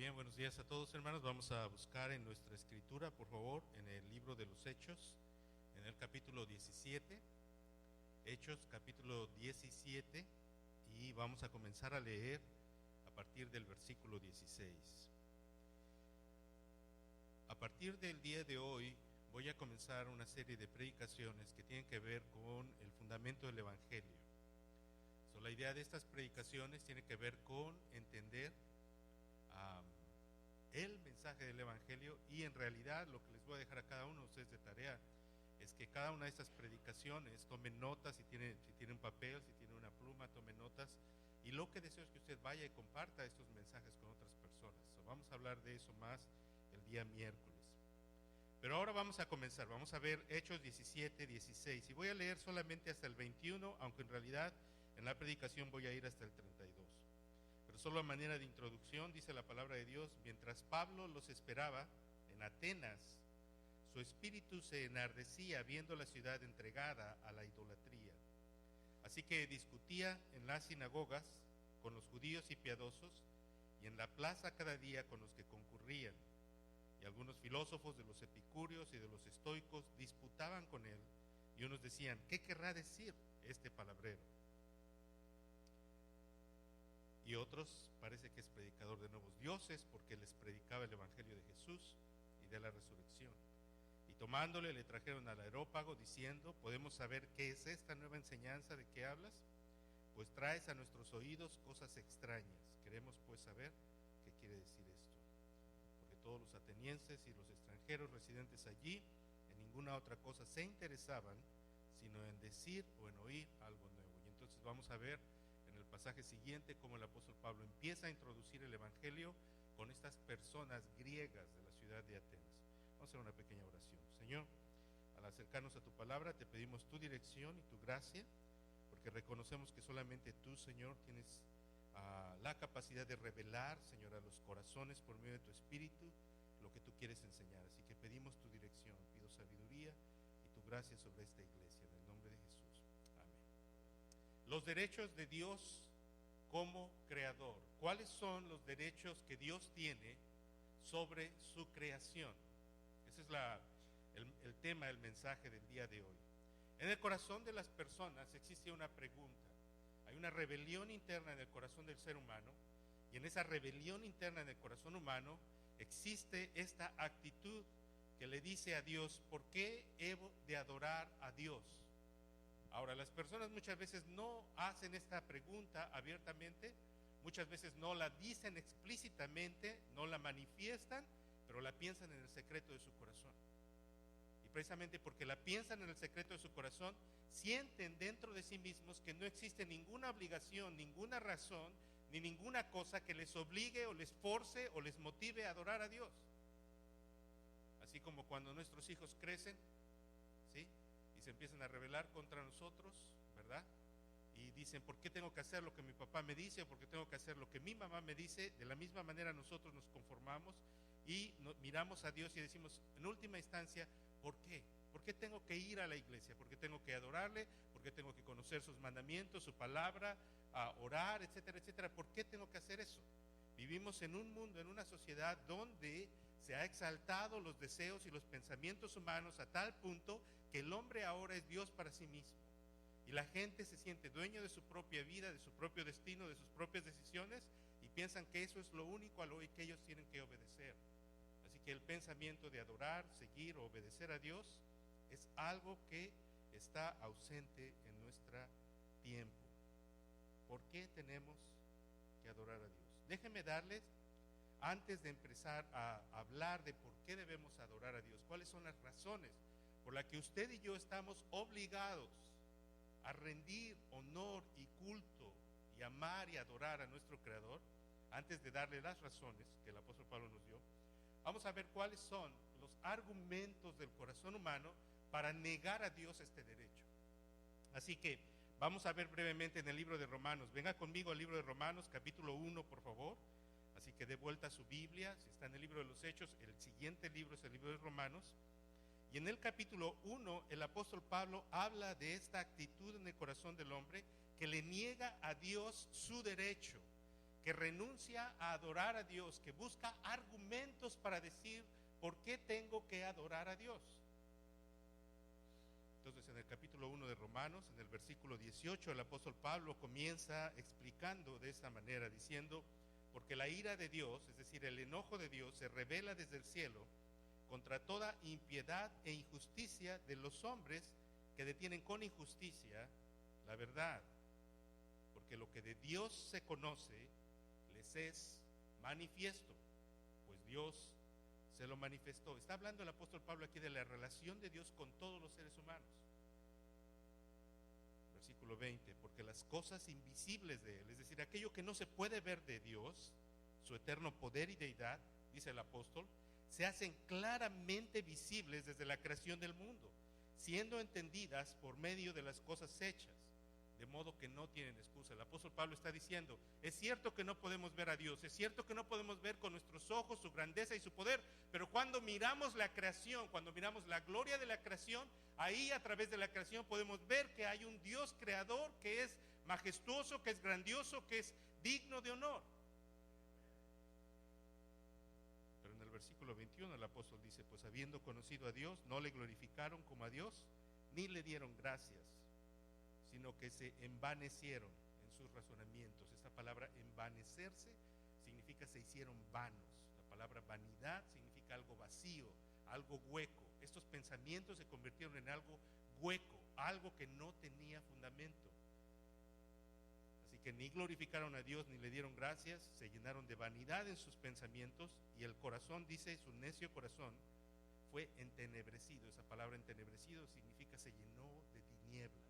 Bien, buenos días a todos, hermanos. Vamos a buscar en nuestra escritura, por favor, en el libro de los Hechos, en el capítulo 17, Hechos capítulo 17, y vamos a comenzar a leer a partir del versículo 16. A partir del día de hoy voy a comenzar una serie de predicaciones que tienen que ver con el fundamento del Evangelio. La idea de estas predicaciones tiene que ver con entender el mensaje del Evangelio, y en realidad lo que les voy a dejar a cada uno de ustedes de tarea es que cada una de estas predicaciones tomen notas. Si tiene un papel, si tiene una pluma, tomen notas, y lo que deseo es que usted vaya y comparta estos mensajes con otras personas. Vamos a hablar de eso más el día miércoles, pero ahora vamos a comenzar. Vamos a ver Hechos 17, 16, y voy a leer solamente hasta el 21, aunque en realidad en la predicación voy a ir hasta el 32. Pero solo a manera de introducción, dice la palabra de Dios: mientras Pablo los esperaba en Atenas, su espíritu se enardecía viendo la ciudad entregada a la idolatría. Así que discutía en las sinagogas con los judíos y piadosos, y en la plaza cada día con los que concurrían. Y algunos filósofos de los epicúreos y de los estoicos disputaban con él, y unos decían: ¿qué querrá decir este palabrero? Y otros, parece que es predicador de nuevos dioses, porque les predicaba el evangelio de Jesús y de la resurrección. Y tomándole, le trajeron al Areópago, diciendo: ¿podemos saber qué es esta nueva enseñanza de que hablas? Pues traes a nuestros oídos cosas extrañas. Queremos pues saber qué quiere decir esto. Porque todos los atenienses y los extranjeros residentes allí en ninguna otra cosa se interesaban, sino en decir o en oír algo nuevo. Y entonces vamos a ver en el pasaje siguiente cómo el apóstol Pablo empieza a introducir el evangelio con estas personas griegas de la ciudad de Atenas. Vamos a hacer una pequeña oración. Señor, al acercarnos a tu palabra, te pedimos tu dirección y tu gracia, porque reconocemos que solamente tú, Señor, tienes la capacidad de revelar, Señor, a los corazones por medio de tu espíritu lo que tú quieres enseñar. Así que pedimos tu dirección, pido sabiduría y tu gracia sobre esta iglesia, en el nombre de Jesús. Los derechos de Dios como creador. ¿Cuáles son los derechos que Dios tiene sobre su creación? Ese es el tema del mensaje del día de hoy. En el corazón de las personas existe una pregunta. Hay una rebelión interna en el corazón del ser humano, y en esa rebelión interna en el corazón humano existe esta actitud que le dice a Dios: ¿por qué he de adorar a Dios? Ahora, las personas muchas veces no hacen esta pregunta abiertamente, muchas veces no la dicen explícitamente, no la manifiestan, pero la piensan en el secreto de su corazón. Y precisamente porque la piensan en el secreto de su corazón, sienten dentro de sí mismos que no existe ninguna obligación, ninguna razón, ni ninguna cosa que les obligue o les force o les motive a adorar a Dios. Así como cuando nuestros hijos crecen, ¿sí?, y se empiezan a rebelar contra nosotros, ¿verdad? Y dicen: ¿por qué tengo que hacer lo que mi papá me dice? ¿O por qué tengo que hacer lo que mi mamá me dice? De la misma manera nosotros nos conformamos y miramos a Dios y decimos, en última instancia: ¿por qué? ¿Por qué tengo que ir a la iglesia? ¿Por qué tengo que adorarle? ¿Por qué tengo que conocer sus mandamientos, su palabra, a orar, etcétera, etcétera? ¿Por qué tengo que hacer eso? Vivimos en un mundo, en una sociedad donde se ha exaltado los deseos y los pensamientos humanos a tal punto que el hombre ahora es Dios para sí mismo, y la gente se siente dueño de su propia vida, de su propio destino, de sus propias decisiones, y piensan que eso es lo único a lo que ellos tienen que obedecer. Así que el pensamiento de adorar, seguir o obedecer a Dios es algo que está ausente en nuestro tiempo. ¿Por qué tenemos que adorar a Dios? Déjenme darles, antes de empezar a hablar de por qué debemos adorar a Dios, cuáles son las razones por las que usted y yo estamos obligados a rendir honor y culto y amar y adorar a nuestro Creador. Antes de darle las razones que el apóstol Pablo nos dio, vamos a ver cuáles son los argumentos del corazón humano para negar a Dios este derecho. Así que vamos a ver brevemente en el libro de Romanos. Venga conmigo al libro de Romanos, capítulo 1, por favor. Así que dé vuelta a su Biblia. Si está en el libro de los Hechos, el siguiente libro es el libro de Romanos. Y en el capítulo 1, el apóstol Pablo habla de esta actitud en el corazón del hombre que le niega a Dios su derecho, que renuncia a adorar a Dios, que busca argumentos para decir por qué tengo que adorar a Dios. Entonces, en el capítulo 1 de Romanos, en el versículo 18, el apóstol Pablo comienza explicando de esta manera, diciendo: porque la ira de Dios, es decir, el enojo de Dios, se revela desde el cielo contra toda impiedad e injusticia de los hombres que detienen con injusticia la verdad. Porque lo que de Dios se conoce les es manifiesto, pues Dios se lo manifestó. Está hablando el apóstol Pablo aquí de la relación de Dios con todos los seres humanos. Versículo 20, porque las cosas invisibles de Él, es decir, aquello que no se puede ver de Dios, su eterno poder y deidad, dice el apóstol, se hacen claramente visibles desde la creación del mundo, siendo entendidas por medio de las cosas hechas, de modo que no tienen excusa. El apóstol Pablo está diciendo: es cierto que no podemos ver a Dios, es cierto que no podemos ver con nuestros ojos su grandeza y su poder, pero cuando miramos la creación, cuando miramos la gloria de la creación, ahí a través de la creación podemos ver que hay un Dios creador que es majestuoso, que es grandioso, que es digno de honor. Pero en el versículo 21 el apóstol dice: pues habiendo conocido a Dios, no le glorificaron como a Dios, ni le dieron gracias, sino que se envanecieron en sus razonamientos. Esta palabra envanecerse significa se hicieron vanos. La palabra vanidad significa algo vacío, algo hueco. Estos pensamientos se convirtieron en algo hueco, algo que no tenía fundamento. Así que ni glorificaron a Dios ni le dieron gracias, se llenaron de vanidad en sus pensamientos, y el corazón, dice, su necio corazón fue entenebrecido. Esa palabra entenebrecido significa se llenó de tinieblas.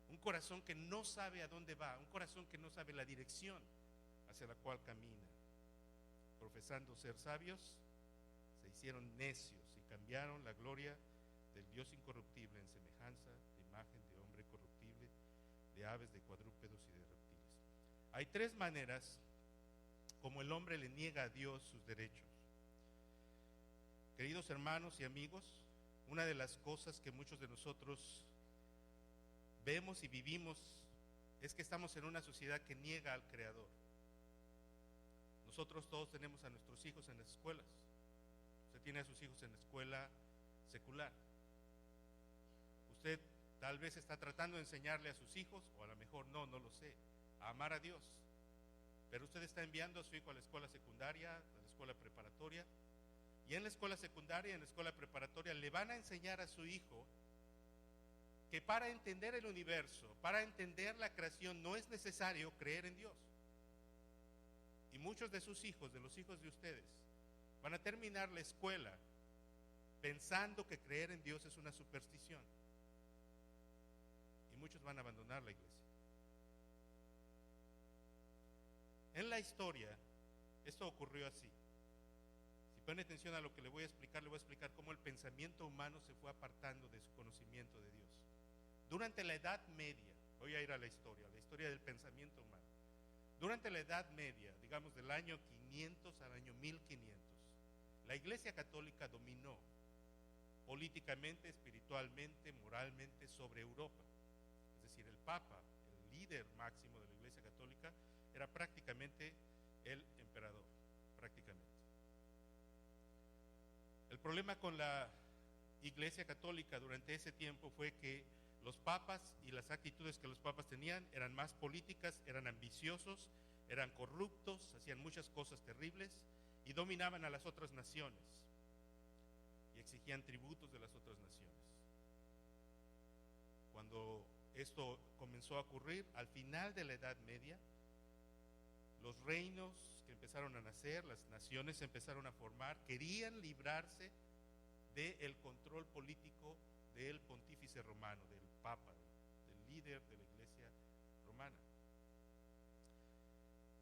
Un corazón que no sabe a dónde va, un corazón que no sabe la dirección hacia la cual camina. Profesando ser sabios, se hicieron necios y cambiaron la gloria del Dios incorruptible en semejanza de imagen de hombre corruptible, de aves, de cuadrúpedos y de reptiles. Hay tres maneras como el hombre le niega a Dios sus derechos. Queridos hermanos y amigos, una de las cosas que muchos de nosotros vemos y vivimos es que estamos en una sociedad que niega al Creador. Nosotros todos tenemos a nuestros hijos en las escuelas. Usted tiene a sus hijos en la escuela secular. Usted tal vez está tratando de enseñarle a sus hijos, o a lo mejor no lo sé, a amar a Dios. Pero usted está enviando a su hijo a la escuela secundaria, a la escuela preparatoria, y en la escuela secundaria y en la escuela preparatoria le van a enseñar a su hijo que para entender el universo, para entender la creación, no es necesario creer en Dios. Y muchos de sus hijos, de los hijos de ustedes, van a terminar la escuela pensando que creer en Dios es una superstición. Y muchos van a abandonar la iglesia. En la historia, esto ocurrió así. Si ponen atención a lo que le voy a explicar cómo el pensamiento humano se fue apartando de su conocimiento de Dios. Durante la Edad Media, voy a ir a la historia del pensamiento humano. Durante la Edad Media, digamos del año 500 al año 1500, la Iglesia Católica dominó políticamente, espiritualmente, moralmente sobre Europa. Es decir, el Papa, el líder máximo de la Iglesia Católica, era prácticamente el emperador, prácticamente. El problema con la Iglesia Católica durante ese tiempo fue que los papas y las actitudes que los papas tenían eran más políticas, eran ambiciosos, eran corruptos, hacían muchas cosas terribles y dominaban a las otras naciones y exigían tributos de las otras naciones. Cuando esto comenzó a ocurrir, al final de la Edad Media, los reinos que empezaron a nacer, las naciones se empezaron a formar, querían librarse del control político del pontífice romano, del papa, del líder de la iglesia romana.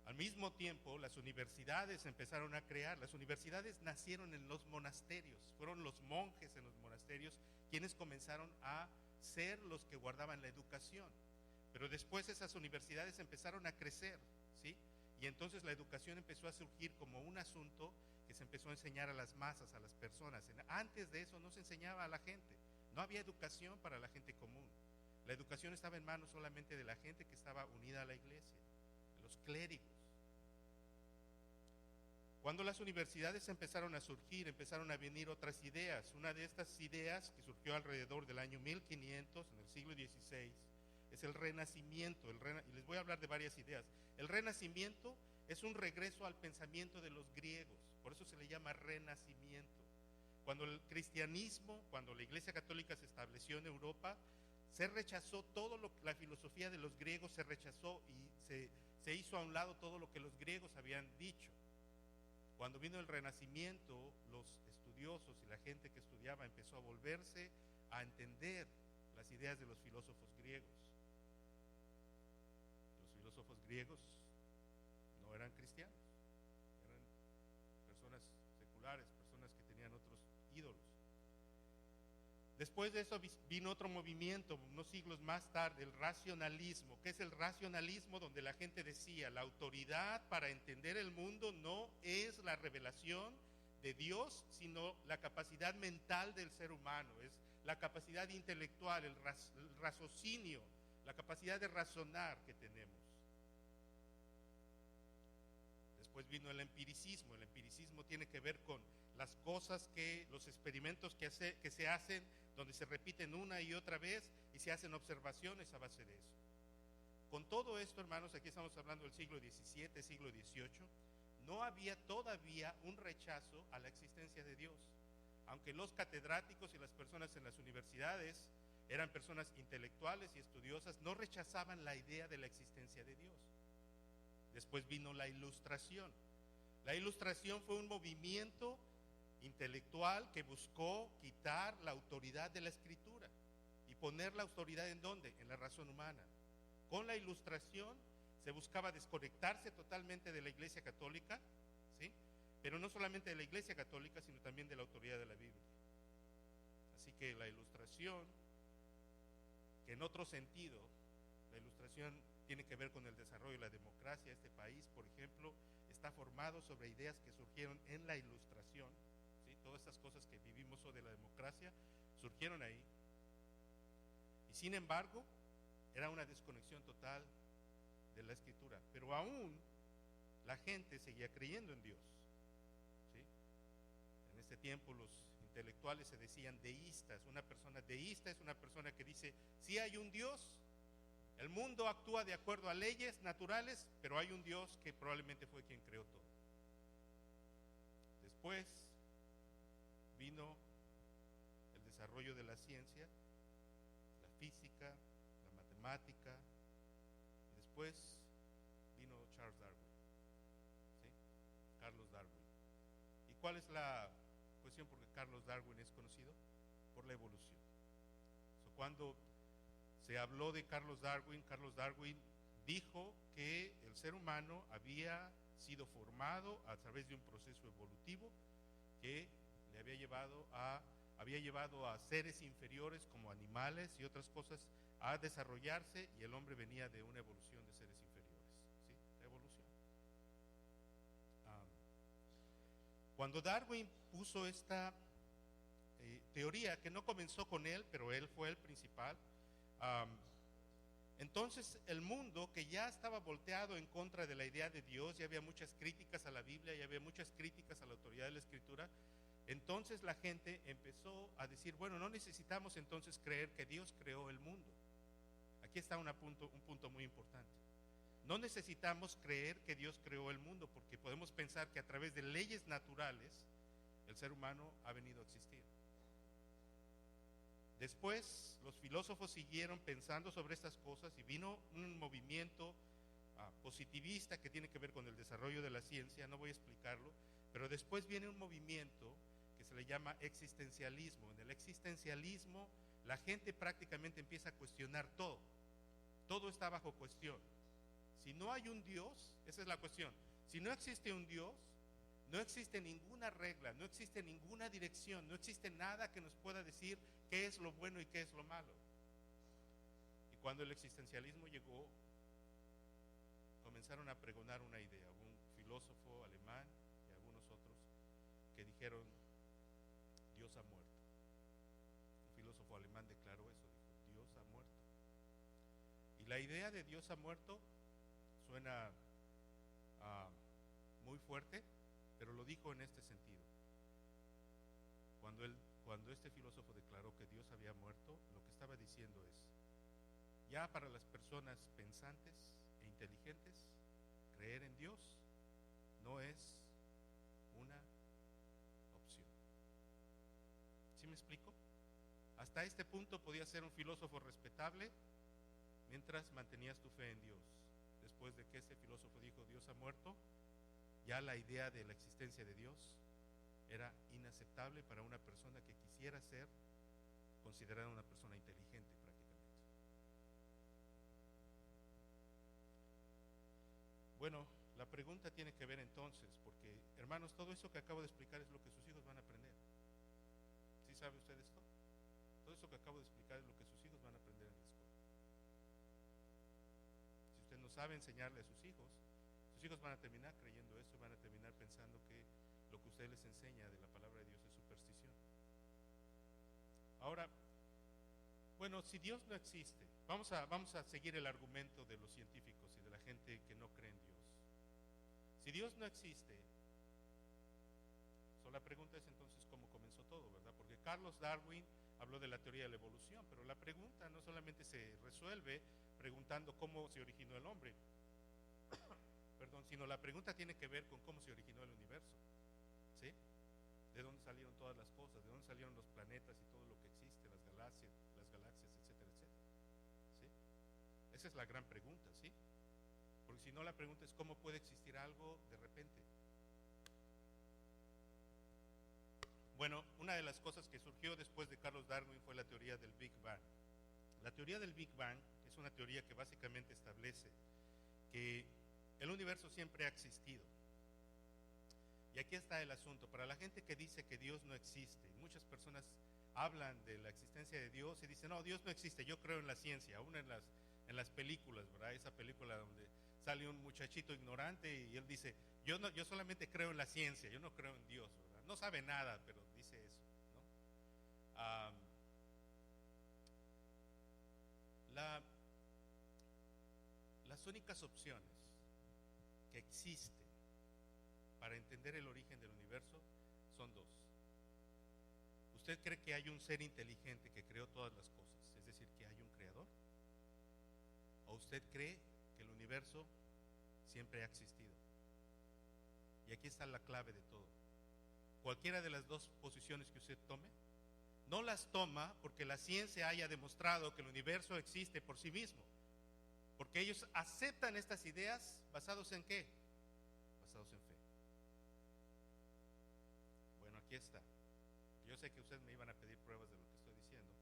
Al mismo tiempo, las universidades empezaron a crear. Las universidades nacieron en los monasterios. Fueron los monjes en los monasterios quienes comenzaron a ser los que guardaban la educación. Pero después esas universidades empezaron a crecer, ¿sí? Y entonces la educación empezó a surgir como un asunto que se empezó a enseñar a las masas, a las personas. Antes de eso no se enseñaba a la gente. No había educación para la gente común. La educación estaba en manos solamente de la gente que estaba unida a la iglesia, los clérigos. Cuando las universidades empezaron a surgir, empezaron a venir otras ideas. Una de estas ideas que surgió alrededor del año 1500, en el siglo XVI, es el Renacimiento. Y les voy a hablar de varias ideas. El Renacimiento es un regreso al pensamiento de los griegos, por eso se le llama Renacimiento. Cuando el cristianismo, cuando la Iglesia Católica se estableció en Europa, se rechazó la filosofía de los griegos, se rechazó y se hizo a un lado todo lo que los griegos habían dicho. Cuando vino el Renacimiento, los estudiosos y la gente que estudiaba empezó a volverse a entender las ideas de los filósofos griegos. Los filósofos griegos no eran cristianos, eran personas seculares, personas que tenían otros ídolos. Después de eso vino otro movimiento, unos siglos más tarde, el racionalismo. ¿Qué es el racionalismo? Donde la gente decía, la autoridad para entender el mundo no es la revelación de Dios, sino la capacidad mental del ser humano, es la capacidad intelectual, el raciocinio, la capacidad de razonar que tenemos. Después vino el empiricismo. El empiricismo tiene que ver con las cosas los experimentos que se hacen, donde se repiten una y otra vez y se hacen observaciones a base de eso. Con todo esto, hermanos, aquí estamos hablando del siglo XVII, siglo XVIII, no había todavía un rechazo a la existencia de Dios. Aunque los catedráticos y las personas en las universidades eran personas intelectuales y estudiosas, no rechazaban la idea de la existencia de Dios. Después vino la Ilustración. La Ilustración fue un movimiento intelectual que buscó quitar la autoridad de la Escritura y poner la autoridad ¿en dónde? En la razón humana. Con la Ilustración se buscaba desconectarse totalmente de la Iglesia Católica, ¿sí? Pero no solamente de la Iglesia Católica, sino también de la autoridad de la Biblia. Así que la Ilustración, que en otro sentido, la Ilustración tiene que ver con el desarrollo de la democracia. Este país, por ejemplo, está formado sobre ideas que surgieron en la Ilustración, ¿sí? Todas estas cosas que vivimos hoy de la democracia surgieron ahí. Y sin embargo, era una desconexión total de la Escritura. Pero aún la gente seguía creyendo en Dios, ¿sí? En este tiempo los intelectuales se decían deístas. Una persona deísta es una persona que dice, sí hay un Dios, el mundo actúa de acuerdo a leyes naturales, pero hay un Dios que probablemente fue quien creó todo. Después vino el desarrollo de la ciencia, la física, la matemática, y después vino Charles Darwin, ¿sí? Carlos Darwin. ¿Y cuál es la cuestión por qué Carlos Darwin es conocido? Por la evolución. Cuando se habló de Carlos Darwin dijo que el ser humano había sido formado a través de un proceso evolutivo que le había llevado a seres inferiores como animales y otras cosas a desarrollarse, y el hombre venía de una evolución de seres inferiores, ¿sí? La evolución. Cuando Darwin puso esta teoría, que no comenzó con él, pero él fue el principal, entonces el mundo, que ya estaba volteado en contra de la idea de Dios, ya había muchas críticas a la Biblia, ya había muchas críticas a la autoridad de la Escritura, entonces la gente empezó a decir, bueno, no necesitamos entonces creer que Dios creó el mundo. Aquí está un punto muy importante. No necesitamos creer que Dios creó el mundo, porque podemos pensar que a través de leyes naturales el ser humano ha venido a existir. Después los filósofos siguieron pensando sobre estas cosas y vino un movimiento positivista que tiene que ver con el desarrollo de la ciencia. No voy a explicarlo, pero después viene un movimiento que se le llama existencialismo. En el existencialismo la gente prácticamente empieza a cuestionar todo. Todo está bajo cuestión. Si no hay un Dios, esa es la cuestión. Si no existe un Dios, no existe ninguna regla, no existe ninguna dirección, no existe nada que nos pueda decir qué es lo bueno y qué es lo malo. Y cuando el existencialismo llegó, comenzaron a pregonar una idea. Hubo un filósofo alemán y algunos otros que dijeron, Dios ha muerto. Un filósofo alemán declaró eso, dijo, Dios ha muerto. Y la idea de Dios ha muerto suena muy fuerte, pero lo dijo en este sentido. Cuando este filósofo declaró que Dios había muerto, lo que estaba diciendo es, ya para las personas pensantes e inteligentes, creer en Dios no es una opción. ¿Sí me explico? Hasta este punto podías ser un filósofo respetable mientras mantenías tu fe en Dios. Después de que este filósofo dijo Dios ha muerto, ya la idea de la existencia de Dios era inaceptable para una persona que quisiera ser considerada una persona inteligente prácticamente. Bueno, la pregunta tiene que ver entonces, porque hermanos, todo eso que acabo de explicar es lo que sus hijos van a aprender. ¿Sí sabe usted esto? Todo eso que acabo de explicar es lo que sus hijos van a aprender en la escuela. Si usted no sabe enseñarle a sus hijos van a terminar creyendo eso, van a terminar pensando que lo que usted les enseña de la palabra de Dios es superstición. Ahora, bueno, si Dios no existe, vamos a seguir el argumento de los científicos y de la gente que no cree en Dios. Si Dios no existe, la pregunta es entonces cómo comenzó todo, ¿verdad? Porque Carlos Darwin habló de la teoría de la evolución, pero la pregunta no solamente se resuelve preguntando cómo se originó el hombre, perdón, sino la pregunta tiene que ver con cómo se originó el universo, ¿sí? De dónde salieron todas las cosas, de dónde salieron los planetas y todo lo que existe, las galaxias, etcétera, etcétera, ¿sí? Esa es la gran pregunta, ¿sí? Porque si no, la pregunta es cómo puede existir algo de repente. Bueno, una de las cosas que surgió después de Carlos Darwin fue la teoría del Big Bang. La teoría del Big Bang es una teoría que básicamente establece que el universo siempre ha existido. Y aquí está el asunto. Para la gente que dice que Dios no existe, muchas personas hablan de la existencia de Dios y dicen, no, Dios no existe, yo creo en la ciencia, aún en las películas, ¿verdad? Esa película donde sale un muchachito ignorante y él dice, yo solamente creo en la ciencia, yo no creo en Dios, ¿verdad? No sabe nada, pero dice eso, ¿no? Las únicas opciones que existen para entender el origen del universo son dos. ¿Usted cree que hay un ser inteligente que creó todas las cosas? Es decir, que hay un creador. ¿O usted cree que el universo siempre ha existido? Y aquí está la clave de todo. Cualquiera de las dos posiciones que usted tome, no las toma porque la ciencia haya demostrado que el universo existe por sí mismo. Porque ellos aceptan estas ideas basados en ¿qué? Basados en fe. Bueno, aquí está. Yo sé que ustedes me iban a pedir pruebas de lo que estoy diciendo.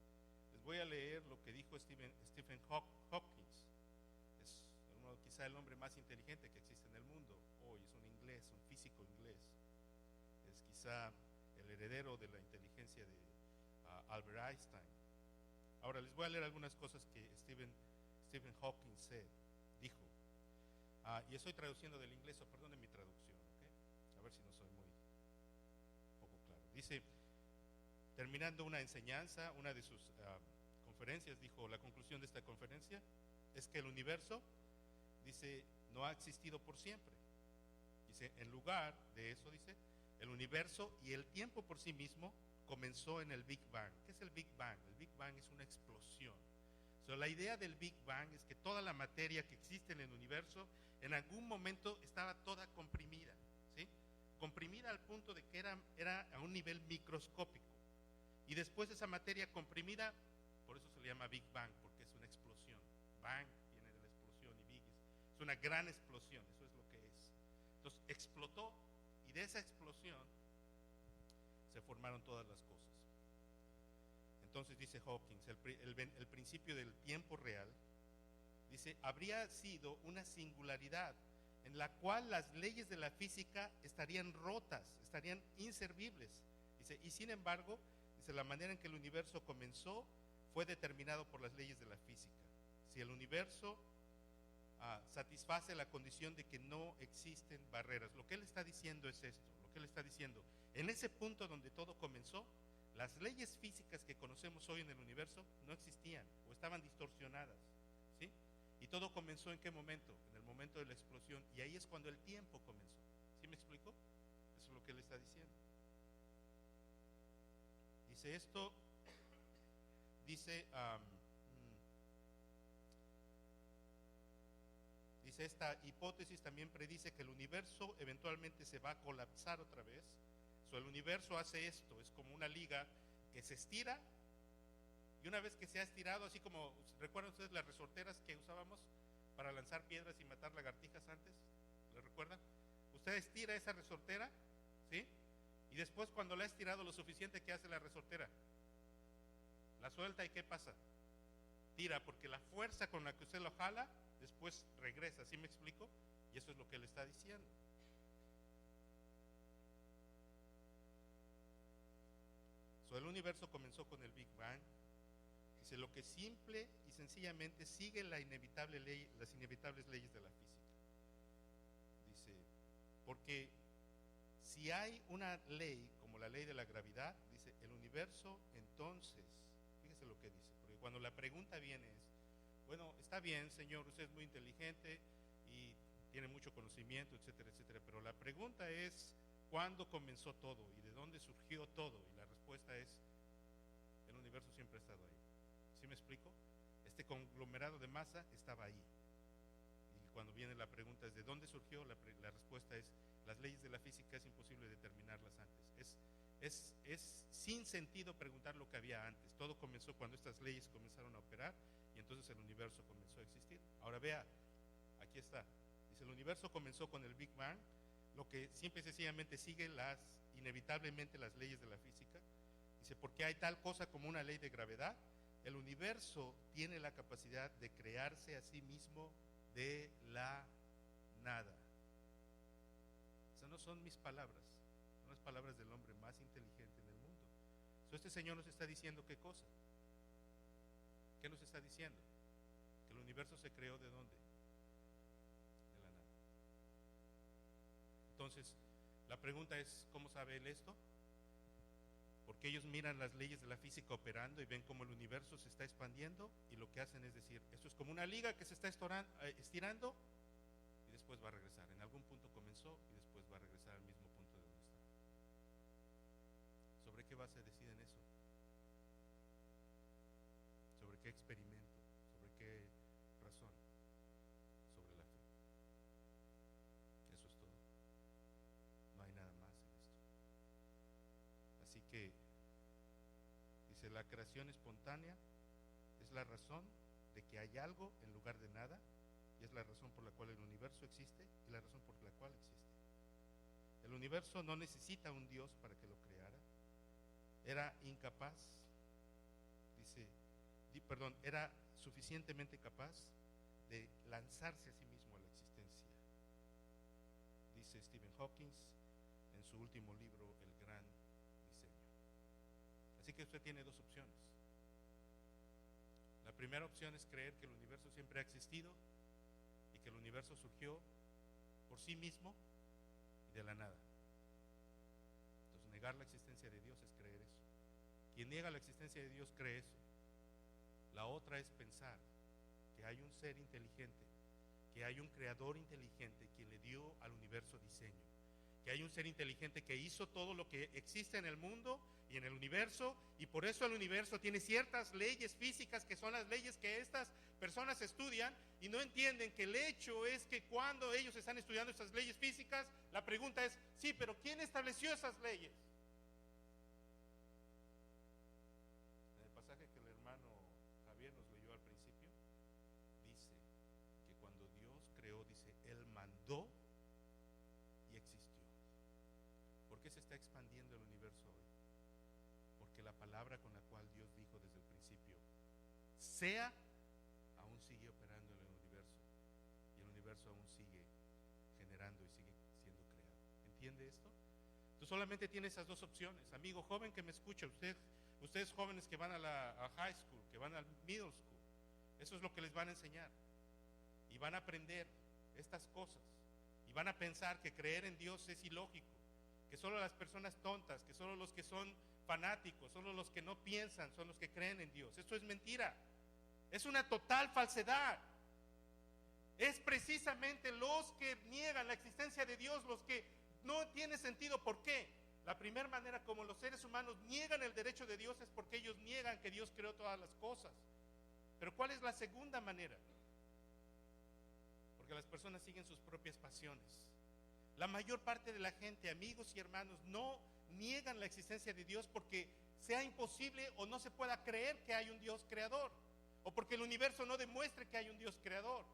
Les voy a leer lo que dijo Stephen Hawking. Es quizá el hombre más inteligente que existe en el mundo hoy. Es un inglés, un físico inglés. Es quizá el heredero de la inteligencia de Albert Einstein. Ahora les voy a leer algunas cosas que Stephen Hawking dijo. Y estoy traduciendo del inglés, o perdonen mi traducción, ¿okay? A ver si no soy muy poco claro. Dice, terminando una enseñanza, una de sus conferencias, dijo, la conclusión de esta conferencia es que el universo, dice, no ha existido por siempre. Dice, en lugar de eso, dice, el universo y el tiempo por sí mismo comenzó en el Big Bang. ¿Qué es el Big Bang? El Big Bang es una explosión. La idea del Big Bang es que toda la materia que existe en el universo en algún momento estaba toda comprimida, ¿sí? Comprimida al punto de que era a un nivel microscópico. Y después esa materia comprimida, por eso se le llama Big Bang, porque es una explosión. Bang viene de la explosión y Big es una gran explosión, eso es lo que es. Entonces explotó y de esa explosión se formaron todas las cosas. Entonces dice Hawking, el principio del tiempo real, dice, habría sido una singularidad en la cual las leyes de la física estarían rotas, estarían inservibles. Dice, y sin embargo, dice, la manera en que el universo comenzó fue determinado por las leyes de la física. Si el universo satisface la condición de que no existen barreras, lo que él está diciendo es esto, lo que él está diciendo, en ese punto donde todo comenzó, las leyes físicas que conocemos hoy en el universo no existían o estaban distorsionadas, ¿sí? Y todo comenzó ¿en qué momento? En el momento de la explosión, y ahí es cuando el tiempo comenzó. ¿Sí me explico? lo que él está diciendo. Dice esto, dice, dice esta hipótesis también predice que el universo eventualmente se va a colapsar otra vez. El universo hace esto, es como una liga que se estira, y una vez que se ha estirado, así como, ¿recuerdan ustedes las resorteras que usábamos para lanzar piedras y matar lagartijas antes? ¿Le recuerdan? Usted estira esa resortera, ¿sí? Y después, cuando la ha estirado lo suficiente, ¿qué hace la resortera? La suelta, ¿y qué pasa? Tira, porque la fuerza con la que usted lo jala después regresa, ¿sí me explico? Y eso es lo que él está diciendo. El universo comenzó con el Big Bang. Dice, lo que simple y sencillamente sigue las inevitables leyes de la física. Dice, porque si hay una ley como la ley de la gravedad, dice, el universo entonces, fíjese lo que dice, porque cuando la pregunta viene es, bueno, está bien, señor, usted es muy inteligente y tiene mucho conocimiento, etcétera, etcétera, pero la pregunta es, ¿cuándo comenzó todo y de dónde surgió todo? Y la respuesta es, el universo siempre ha estado ahí. ¿Sí me explico? Este conglomerado de masa estaba ahí. Y cuando viene la pregunta es, ¿de dónde surgió? La respuesta es, las leyes de la física es imposible determinarlas antes. Es sin sentido preguntar lo que había antes. Todo comenzó cuando estas leyes comenzaron a operar y entonces el universo comenzó a existir. Ahora vea, aquí está. Dice, el universo comenzó con el Big Bang, lo que simple y sencillamente sigue inevitablemente las leyes de la física. Dice, porque hay tal cosa como una ley de gravedad, el universo tiene la capacidad de crearse a sí mismo de la nada. Esas no son mis palabras, son las palabras del hombre más inteligente en el mundo. Este señor nos está diciendo ¿qué cosa? ¿Qué nos está diciendo? Que el universo se creó ¿de dónde? De la nada. Entonces, la pregunta es, ¿cómo sabe él esto? Porque ellos miran las leyes de la física operando y ven cómo el universo se está expandiendo y lo que hacen es decir, esto es como una liga que se está estirando y después va a regresar. En algún punto comenzó y después va a regresar al mismo punto de donde estaba. ¿Sobre qué base deciden eso? ¿Sobre qué experimento? ¿Sobre qué razón? Sobre la fe. Eso es todo. No hay nada más en esto. Así que, dice, la creación espontánea es la razón de que hay algo en lugar de nada, y es la razón por la cual el universo existe y la razón por la cual existe. El universo no necesita un Dios para que lo creara. Era incapaz, era suficientemente capaz de lanzarse a sí mismo a la existencia. Dice Stephen Hawking en su último libro, El Gran Diseño. Así que usted tiene dos opciones. La primera opción es creer que el universo siempre ha existido y que el universo surgió por sí mismo y de la nada. Entonces, negar la existencia de Dios es creer eso. Quien niega la existencia de Dios cree eso. La otra es pensar que hay un ser inteligente, que hay un creador inteligente quien le dio al universo diseño, que hay un ser inteligente que hizo todo lo que existe en el mundo y en el universo, y por eso el universo tiene ciertas leyes físicas que son las leyes que estas personas estudian y no entienden que el hecho es que cuando ellos están estudiando estas leyes físicas, la pregunta es, sí, pero ¿quién estableció esas leyes? En el pasaje que el hermano Javier nos leyó al principio, dice que cuando Dios creó, dice, Él mandó y existió. ¿Por qué se está expandiendo el universo hoy? Porque la palabra con la cual Dios dijo desde el principio, sea, aún sigue operando en el universo, y el universo aún sigue generando y sigue siendo creado. ¿Entiende esto? Tú solamente tienes esas dos opciones. Amigo joven que me escucha, ustedes jóvenes que van a high school, que van al middle school, eso es lo que les van a enseñar. Y van a aprender estas cosas. Y van a pensar que creer en Dios es ilógico, que solo las personas tontas, que solo los que son fanáticos, solo los que no piensan son los que creen en Dios. Esto es mentira. Es una total falsedad. Es precisamente los que niegan la existencia de Dios los que no tiene sentido. ¿Por qué? La primera manera como los seres humanos niegan el derecho de Dios es porque ellos niegan que Dios creó todas las cosas. Pero ¿cuál es la segunda manera? Porque las personas siguen sus propias pasiones. La mayor parte de la gente, amigos y hermanos, no niegan la existencia de Dios porque sea imposible o no se pueda creer que hay un Dios creador, o porque el universo no demuestre que hay un Dios creador.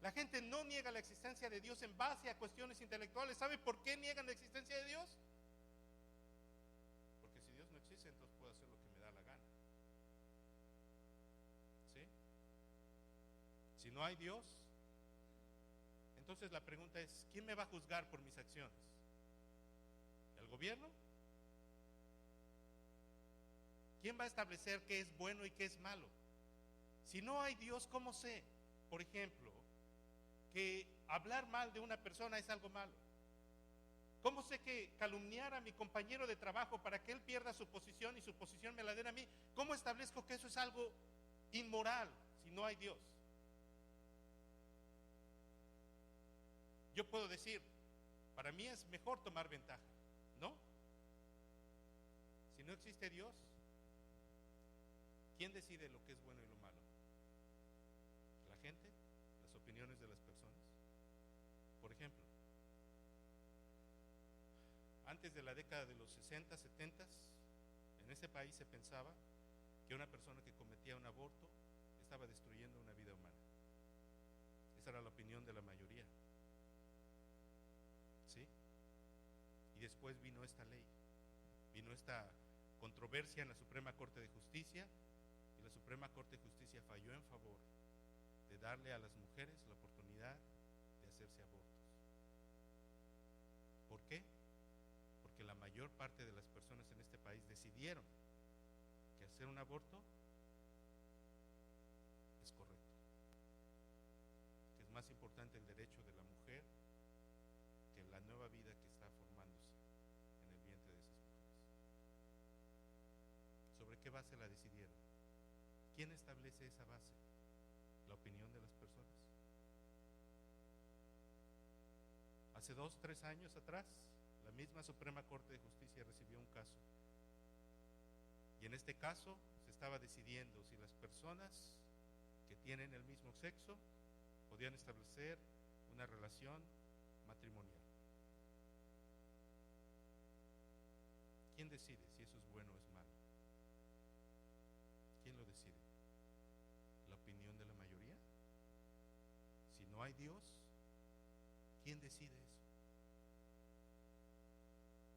La gente no niega la existencia de Dios en base a cuestiones intelectuales. ¿Sabe por qué niegan la existencia de Dios? Porque si Dios no existe, entonces puedo hacer lo que me da la gana. ¿Sí? Si no hay Dios, entonces la pregunta es, ¿quién me va a juzgar por mis acciones? ¿El gobierno? ¿Quién va a establecer qué es bueno y qué es malo? Si no hay Dios, ¿cómo sé, por ejemplo, que hablar mal de una persona es algo malo? ¿Cómo sé que calumniar a mi compañero de trabajo para que él pierda su posición y su posición me la den a mí? ¿Cómo establezco que eso es algo inmoral si no hay Dios? Yo puedo decir, para mí es mejor tomar ventaja, ¿no? Si no existe Dios, ¿quién decide lo que es bueno y lo malo? ¿La gente? ¿Las opiniones de las personas? Por ejemplo, antes de la década de los 60, 70, en ese país se pensaba que una persona que cometía un aborto estaba destruyendo una vida humana. Esa era la opinión de la mayoría. ¿Sí? Y después vino esta ley, vino esta controversia en la Suprema Corte de Justicia, y la Suprema Corte de Justicia falló en favor de darle a las mujeres la oportunidad de hacerse abortos. ¿Por qué? Porque la mayor parte de las personas en este país decidieron que hacer un aborto es correcto, que es más importante el derecho de la mujer que la nueva vida que está formándose en el vientre de esas mujeres. ¿Sobre qué base la decidieron? ¿Quién establece esa base? ¿La opinión de las personas? Hace 2, 3 años atrás, la misma Suprema Corte de Justicia recibió un caso. Y en este caso se estaba decidiendo si las personas que tienen el mismo sexo podían establecer una relación matrimonial. ¿Quién decide si eso es bueno o es malo? ¿Quién lo decide? ¿La opinión de la mayoría? Si no hay Dios, ¿quién decide eso?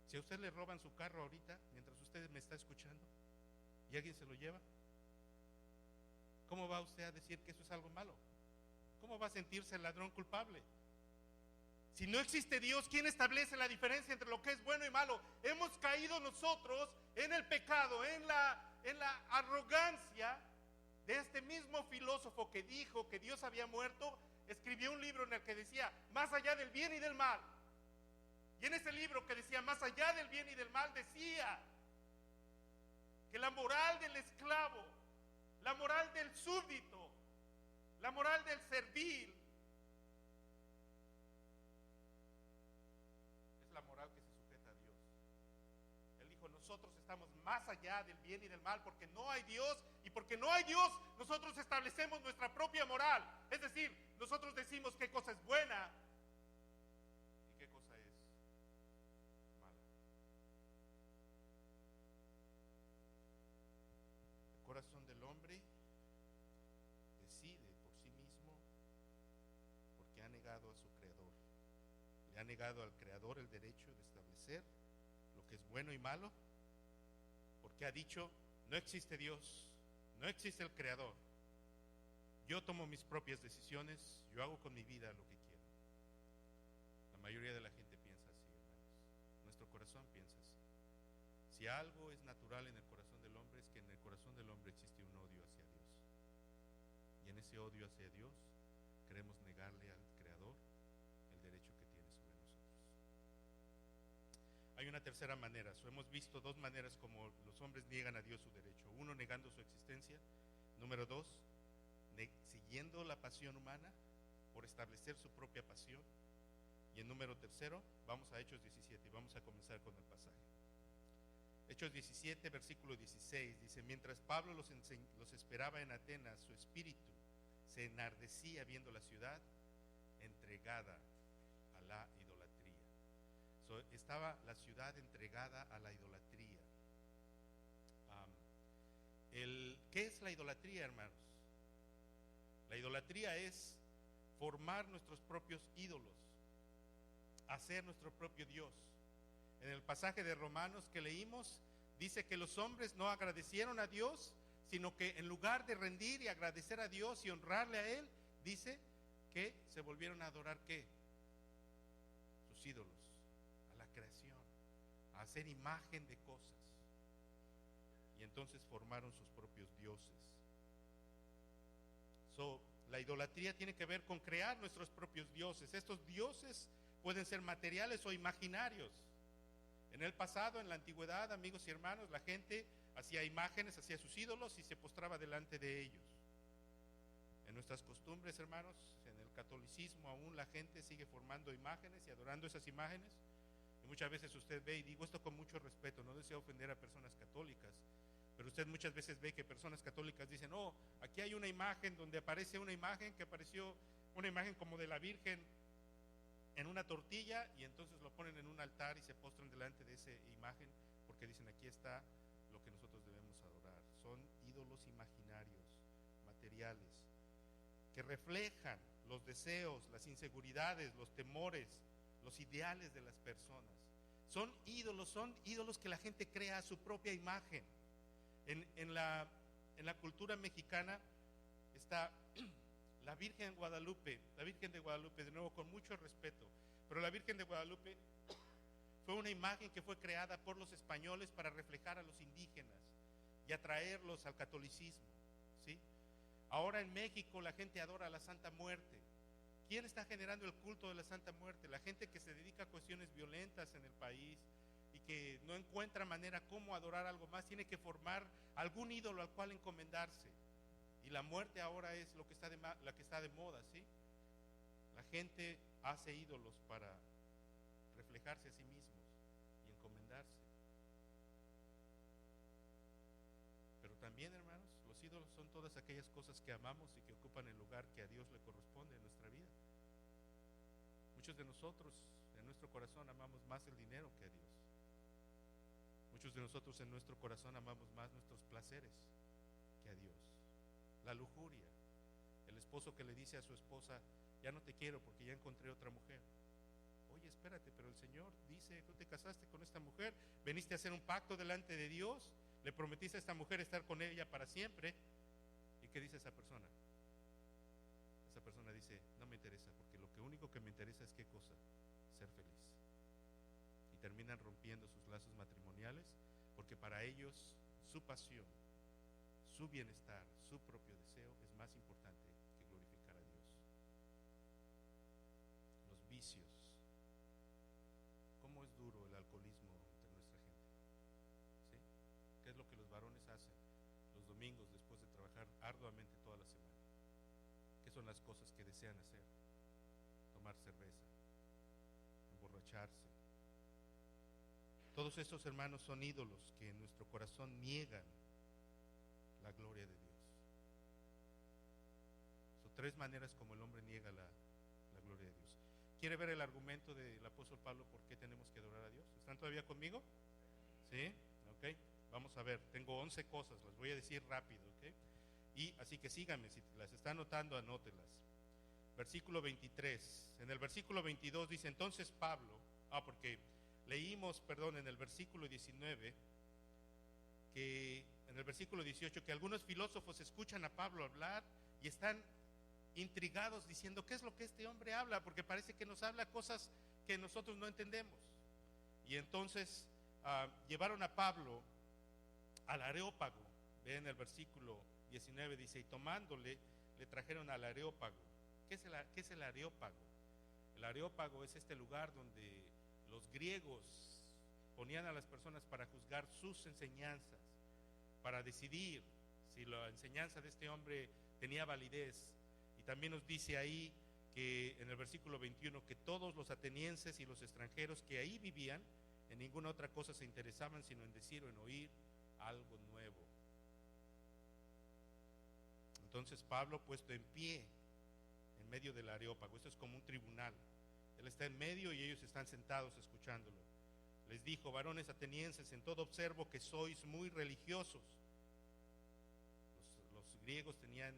Si a usted le roban su carro ahorita, mientras usted me está escuchando, y alguien se lo lleva, ¿cómo va usted a decir que eso es algo malo? ¿Cómo va a sentirse el ladrón culpable? Si no existe Dios, ¿quién establece la diferencia entre lo que es bueno y malo? Hemos caído nosotros en el pecado, en la arrogancia de este mismo filósofo que dijo que Dios había muerto. Escribió un libro en el que decía, más allá del bien y del mal. Y en ese libro que decía, más allá del bien y del mal, decía que la moral del esclavo, la moral del súbdito, la moral del servil, es la moral que se sujeta a Dios. Él dijo, nosotros estamos más allá del bien y del mal porque no hay Dios, y porque no hay Dios, nosotros establecemos nuestra propia moral. Es decir, nosotros decimos qué cosa es buena y qué cosa es mala. El corazón del hombre decide por sí mismo porque ha negado a su creador. Le ha negado al creador el derecho de establecer lo que es bueno y malo, porque ha dicho, no existe Dios, no existe el creador. Yo tomo mis propias decisiones, yo hago con mi vida lo que quiero. La mayoría de la gente piensa así, hermanos. Nuestro corazón piensa así. Si algo es natural en el corazón del hombre, es que en el corazón del hombre existe un odio hacia Dios. Y en ese odio hacia Dios queremos negarle al creador el derecho que tiene sobre nosotros. Hay una tercera manera. Hemos visto dos maneras como los hombres niegan a Dios su derecho. Uno, negando su existencia. Número dos, siguiendo la pasión humana por establecer su propia pasión. Y en número tercero, vamos a Hechos 17 y vamos a comenzar con el pasaje. Hechos 17, versículo 16, dice: mientras Pablo los esperaba en Atenas, su espíritu se enardecía viendo la ciudad entregada a la idolatría. Estaba la ciudad entregada a la idolatría. ¿Qué es la idolatría, hermanos? La idolatría es formar nuestros propios ídolos, hacer nuestro propio Dios. En el pasaje de Romanos que leímos, dice que los hombres no agradecieron a Dios, sino que en lugar de rendir y agradecer a Dios y honrarle a Él, dice que se volvieron a adorar ¿qué? Sus ídolos, a la creación, a hacer imagen de cosas. Y entonces formaron sus propios dioses. La idolatría tiene que ver con crear nuestros propios dioses. Estos dioses pueden ser materiales o imaginarios. En el pasado, en la antigüedad, amigos y hermanos, la gente hacía imágenes, hacía sus ídolos y se postraba delante de ellos. En nuestras costumbres, hermanos, en el catolicismo aún la gente sigue formando imágenes y adorando esas imágenes. Y muchas veces usted ve, y digo esto con mucho respeto, no deseo ofender a personas católicas, pero usted muchas veces ve que personas católicas dicen: oh, aquí hay una imagen donde aparece una imagen que apareció, una imagen como de la Virgen en una tortilla, y entonces lo ponen en un altar y se postran delante de esa imagen porque dicen: aquí está lo que nosotros debemos adorar. Son ídolos imaginarios, materiales, que reflejan los deseos, las inseguridades, los temores, los ideales de las personas. Son ídolos que la gente crea a su propia imagen. En la cultura mexicana está la Virgen de Guadalupe, de nuevo con mucho respeto, pero la Virgen de Guadalupe fue una imagen que fue creada por los españoles para reflejar a los indígenas y atraerlos al catolicismo, ¿sí? Ahora en México la gente adora a la Santa Muerte. ¿Quién está generando el culto de la Santa Muerte? La gente que se dedica a cuestiones violentas en el país y que no encuentra manera cómo adorar algo más, tiene que formar algún ídolo al cual encomendarse. Y la muerte ahora es la que está de moda, ¿sí? La gente hace ídolos para reflejarse a sí mismos y encomendarse. Pero también, hermanos, los ídolos son todas aquellas cosas que amamos y que ocupan el lugar que a Dios le corresponde en nuestra vida. Muchos de nosotros en nuestro corazón amamos más el dinero que a Dios. Muchos de nosotros en nuestro corazón amamos más nuestros placeres que a Dios. La lujuria, el esposo que le dice a su esposa: ya no te quiero porque ya encontré otra mujer. Oye, espérate, pero el Señor dice: tú te casaste con esta mujer, veniste a hacer un pacto delante de Dios, le prometiste a esta mujer estar con ella para siempre. ¿Y qué dice esa persona? Esa persona dice: no me interesa, porque lo único que me interesa es ¿qué cosa? Ser feliz. Y terminan rompiendo sus lazos matrimoniales porque para ellos su pasión, su bienestar, su propio deseo es más importante que glorificar a Dios. Los vicios. ¿Cómo es duro el alcoholismo entre nuestra gente? ¿Sí? ¿Qué es lo que los varones hacen los domingos después de trabajar arduamente toda la semana? ¿Qué son las cosas que desean hacer? Tomar cerveza, emborracharse. Todos estos, hermanos, son ídolos que en nuestro corazón niegan la gloria de Dios. Son tres maneras como el hombre niega la gloria de Dios. ¿Quiere ver el argumento del apóstol Pablo por qué tenemos que adorar a Dios? ¿Están todavía conmigo? ¿Sí? Ok. Vamos a ver, tengo 11 cosas, las voy a decir rápido, ¿ok? Y así que síganme, si las están anotando, anótelas. Versículo 23. En el versículo 22 dice: entonces Pablo, porque leímos, en el versículo 19, que en el versículo 18, que algunos filósofos escuchan a Pablo hablar y están intrigados diciendo: ¿qué es lo que este hombre habla? Porque parece que nos habla cosas que nosotros no entendemos. Y entonces llevaron a Pablo al Areópago. Vean el versículo 19, dice: y tomándole, le trajeron al Areópago. ¿Qué es el Areópago? El Areópago es este lugar donde los griegos ponían a las personas para juzgar sus enseñanzas, para decidir si la enseñanza de este hombre tenía validez. Y también nos dice ahí que en el versículo 21, que todos los atenienses y los extranjeros que ahí vivían, en ninguna otra cosa se interesaban sino en decir o en oír algo nuevo. Entonces Pablo, puesto en pie en medio del Areópago, esto es como un tribunal, él está en medio y ellos están sentados escuchándolo, les dijo: varones atenienses, en todo observo que sois muy religiosos. Los griegos tenían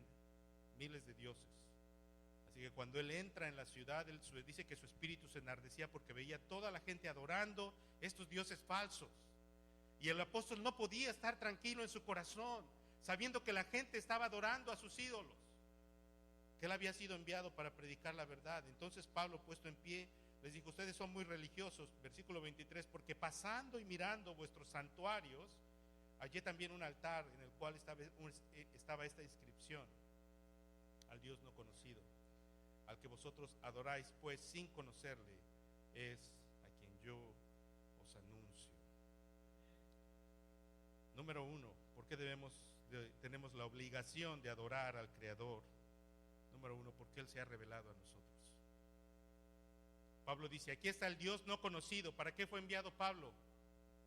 miles de dioses, así que cuando él entra en la ciudad, él dice que su espíritu se enardecía porque veía toda la gente adorando estos dioses falsos, y el apóstol no podía estar tranquilo en su corazón, sabiendo que la gente estaba adorando a sus ídolos, que él había sido enviado para predicar la verdad. Entonces Pablo, puesto en pie, les dijo: ustedes son muy religiosos. Versículo 23, porque pasando y mirando vuestros santuarios, hallé también un altar en el cual estaba esta inscripción: al Dios no conocido, al que vosotros adoráis pues sin conocerle, es a quien yo os anuncio. Número 1, ¿por qué tenemos la obligación de adorar al Creador? Número 1, porque Él se ha revelado a nosotros. Pablo dice: aquí está el Dios no conocido. ¿Para qué fue enviado Pablo?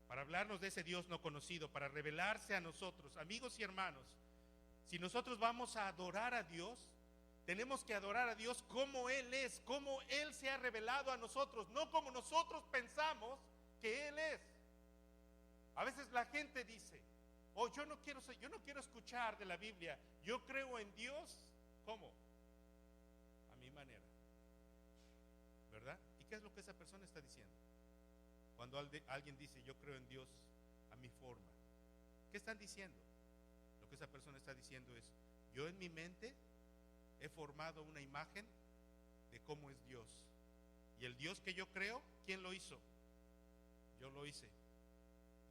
Para hablarnos de ese Dios no conocido, para revelarse a nosotros. Amigos y hermanos, si nosotros vamos a adorar a Dios, tenemos que adorar a Dios como Él es, como Él se ha revelado a nosotros, no como nosotros pensamos que Él es. A veces la gente dice: oh, yo no quiero escuchar de la Biblia, yo creo en Dios, ¿cómo? A mi manera, ¿verdad? ¿Y qué es lo que esa persona está diciendo? Cuando alguien dice: yo creo en Dios a mi forma, ¿qué están diciendo? Lo que esa persona está diciendo es: yo en mi mente he formado una imagen de cómo es Dios, y el Dios que yo creo, ¿quién lo hizo? Yo lo hice.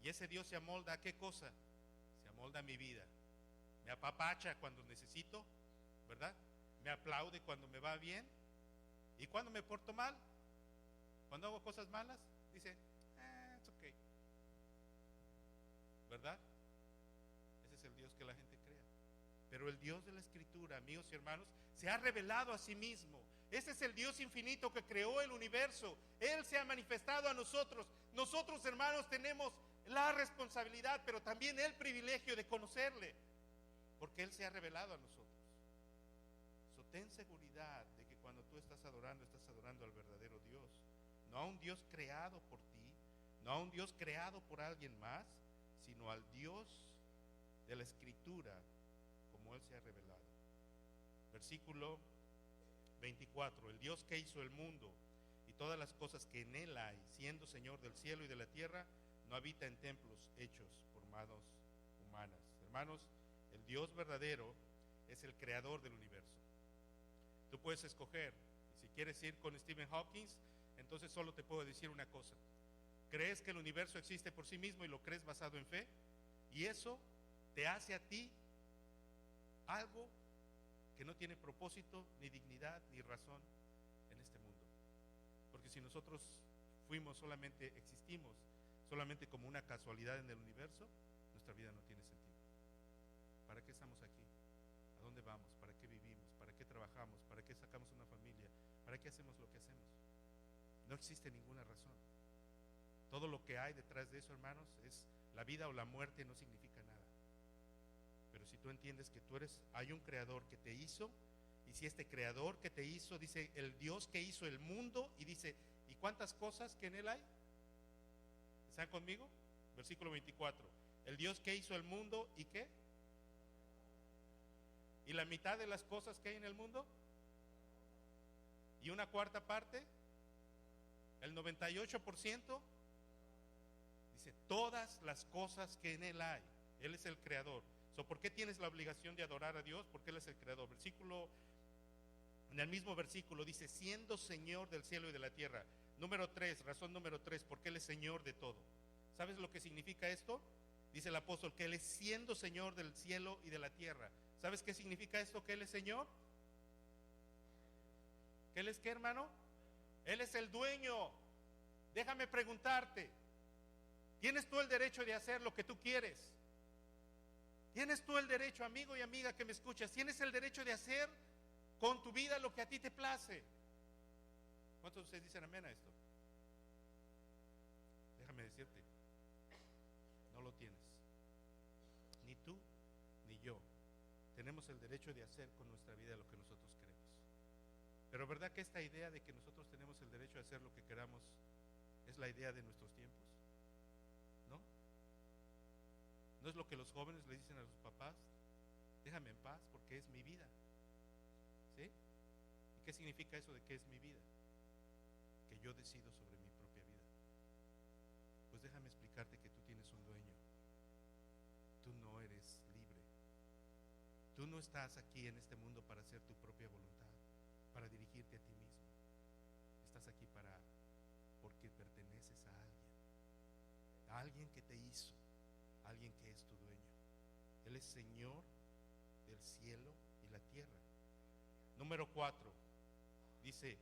Y ese Dios se amolda ¿a qué cosa? Se amolda a mi vida. Me apapacha cuando necesito, ¿verdad? Me aplaude cuando me va bien. Y cuando me porto mal, cuando hago cosas malas, dice: it's okay, ¿verdad? Ese es el Dios que la gente crea. Pero el Dios de la Escritura, amigos y hermanos, se ha revelado a sí mismo. Ese es el Dios infinito que creó el universo. Él se ha manifestado a nosotros. Nosotros, hermanos, tenemos la responsabilidad, pero también el privilegio de conocerle, porque Él se ha revelado a nosotros. Ten seguridad de que cuando tú estás adorando al verdadero Dios, no a un Dios creado por ti, no a un Dios creado por alguien más, sino al Dios de la Escritura, como Él se ha revelado. Versículo 24: el Dios que hizo el mundo y todas las cosas que en él hay, siendo Señor del cielo y de la tierra, no habita en templos hechos por manos humanas. Hermanos, el Dios verdadero es el creador del universo. Tú puedes escoger, si quieres ir con Stephen Hawking, entonces solo te puedo decir una cosa: crees que el universo existe por sí mismo y lo crees basado en fe, y eso te hace a ti algo que no tiene propósito, ni dignidad, ni razón en este mundo. Porque si nosotros existimos solamente como una casualidad en el universo, nuestra vida no tiene sentido. ¿Para qué estamos aquí? ¿A dónde vamos? ¿Para qué vivimos? ¿Para qué trabajamos? ¿Para qué sacamos una familia? ¿Para qué hacemos lo que hacemos? No existe ninguna razón. Todo lo que hay detrás de eso, hermanos, es la vida o la muerte, no significa nada. Pero si tú entiendes que hay un creador que te hizo, y si este creador que te hizo, dice el Dios que hizo el mundo, y dice: ¿y cuántas cosas que en él hay? ¿Están conmigo? Versículo 24: el Dios que hizo el mundo, ¿y qué? ¿Y la mitad de las cosas que hay en el mundo? ¿Y una cuarta parte? ¿El 98%? Dice: todas las cosas que en él hay. Él es el creador. ¿Por qué tienes la obligación de adorar a Dios? Porque Él es el creador. En el mismo versículo dice: siendo Señor del cielo y de la tierra. Razón número 3, porque Él es Señor de todo. ¿Sabes lo que significa esto? Dice el apóstol que Él es siendo Señor del cielo y de la tierra. ¿Sabes qué significa esto, que Él es Señor? ¿Que Él es qué, hermano? Él es el dueño. Déjame preguntarte: ¿tienes tú el derecho de hacer lo que tú quieres? ¿Tienes tú el derecho, amigo y amiga que me escuchas? ¿Tienes el derecho de hacer con tu vida lo que a ti te place. ¿Cuántos de ustedes dicen amén a esto? Déjame decirte, no lo tienes. Ni tú ni yo tenemos el derecho de hacer con nuestra vida lo que nosotros queremos. Pero ¿verdad que esta idea de que nosotros tenemos el derecho de hacer lo que queramos es la idea de nuestros tiempos? ¿No? ¿No es lo que los jóvenes le dicen a sus papás? Déjame en paz porque es mi vida. ¿Sí? ¿Y qué significa eso de que es mi vida? Que yo decido sobre mi propia vida. Pues déjame explicarte que tú tienes un dueño. Tú no eres libre. Tú no estás aquí en este mundo para hacer tu propia voluntad, para dirigirte a ti mismo. Estás aquí porque perteneces a alguien que te hizo, alguien que es tu dueño. Él es Señor del cielo y la tierra. Número 4, dice,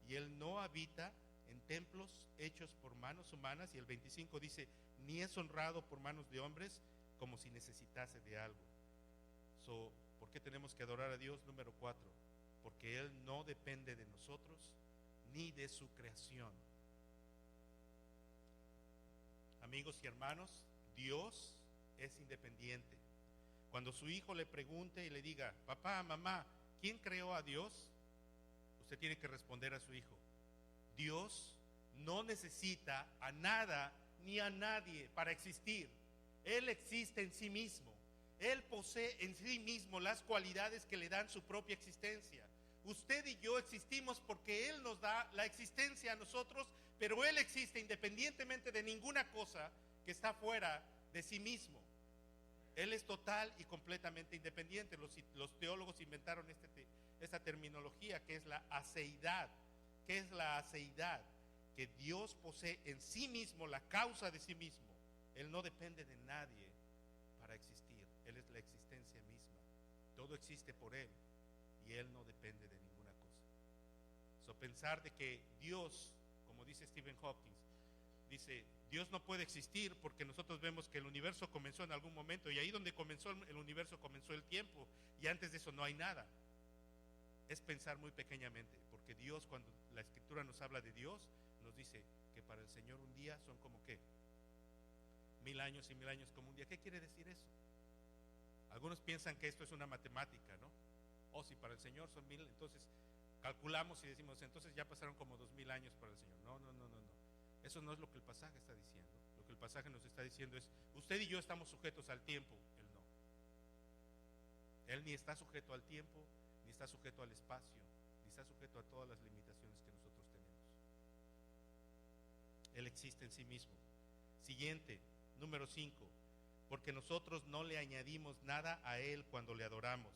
y Él no habita en templos hechos por manos humanas. Y el 25 dice, ni es honrado por manos de hombres como si necesitase de algo. ¿Por qué tenemos que adorar a Dios? Número 4, porque Él no depende de nosotros ni de su creación. Amigos y hermanos, Dios es independiente. Cuando su hijo le pregunte y le diga, papá, mamá, ¿quién creó a Dios? Usted tiene que responder a su hijo, Dios no necesita a nada ni a nadie para existir. Él existe en sí mismo. Él posee en sí mismo las cualidades que le dan su propia existencia. Usted y yo existimos porque Él nos da la existencia a nosotros, pero Él existe independientemente de ninguna cosa que está fuera de sí mismo. Él es total y completamente independiente. Los teólogos inventaron esta terminología que es la aceidad. ¿Qué es la aceidad? Que Dios posee en sí mismo la causa de sí mismo. Él no depende de nadie para existir. Él es la existencia misma. Todo existe por Él y Él no depende de ninguna cosa. Pensar de que Dios, como dice Stephen Hawking, dice, Dios no puede existir porque nosotros vemos que el universo comenzó en algún momento, y ahí donde comenzó el universo comenzó el tiempo, y antes de eso no hay nada. Es pensar muy pequeñamente, porque Dios, cuando la Escritura nos habla de Dios, nos dice que para el Señor un día son como ¿qué? 1000 años y 1000 años como un día. ¿Qué quiere decir eso? Algunos piensan que esto es una matemática, ¿no? Si para el Señor son 1000, entonces calculamos y decimos, entonces ya pasaron como 2000 años para el Señor. No. Eso no es lo que el pasaje está diciendo. Lo que el pasaje nos está diciendo es, usted y yo estamos sujetos al tiempo. Él no. Él ni está sujeto al tiempo, ni está sujeto al espacio, ni está sujeto a todas las limitaciones que nosotros tenemos. Él existe en sí mismo. Siguiente, número 5, porque nosotros no le añadimos nada a Él cuando le adoramos.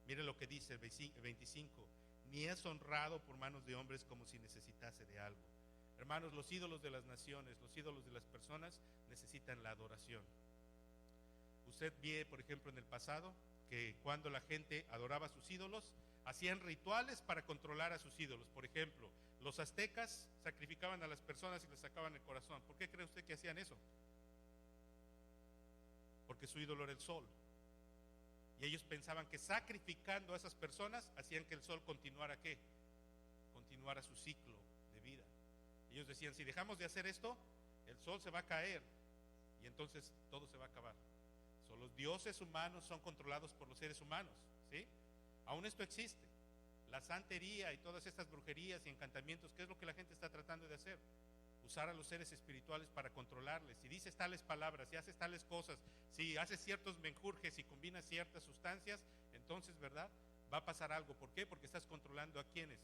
Mire lo que dice el 25, ni es honrado por manos de hombres como si necesitase de algo. Hermanos, los ídolos de las naciones, los ídolos de las personas necesitan la adoración. Usted ve, por ejemplo, en el pasado, que cuando la gente adoraba a sus ídolos, hacían rituales para controlar a sus ídolos. Por ejemplo, los aztecas sacrificaban a las personas y les sacaban el corazón. ¿Por qué cree usted que hacían eso? Porque su ídolo era el sol. Y ellos pensaban que sacrificando a esas personas hacían que el sol continuara ¿qué? Continuara su ciclo de vida. Ellos decían, si dejamos de hacer esto, el sol se va a caer y entonces todo se va a acabar. Los dioses humanos son controlados por los seres humanos, ¿sí? Aún esto existe. La santería y todas estas brujerías y encantamientos, ¿qué es lo que la gente está tratando de hacer? Usar a los seres espirituales para controlarles. Si dices tales palabras, si haces tales cosas, si haces ciertos menjurjes y combinas ciertas sustancias, entonces, ¿verdad? Va a pasar algo. ¿Por qué? Porque estás controlando a ¿quiénes?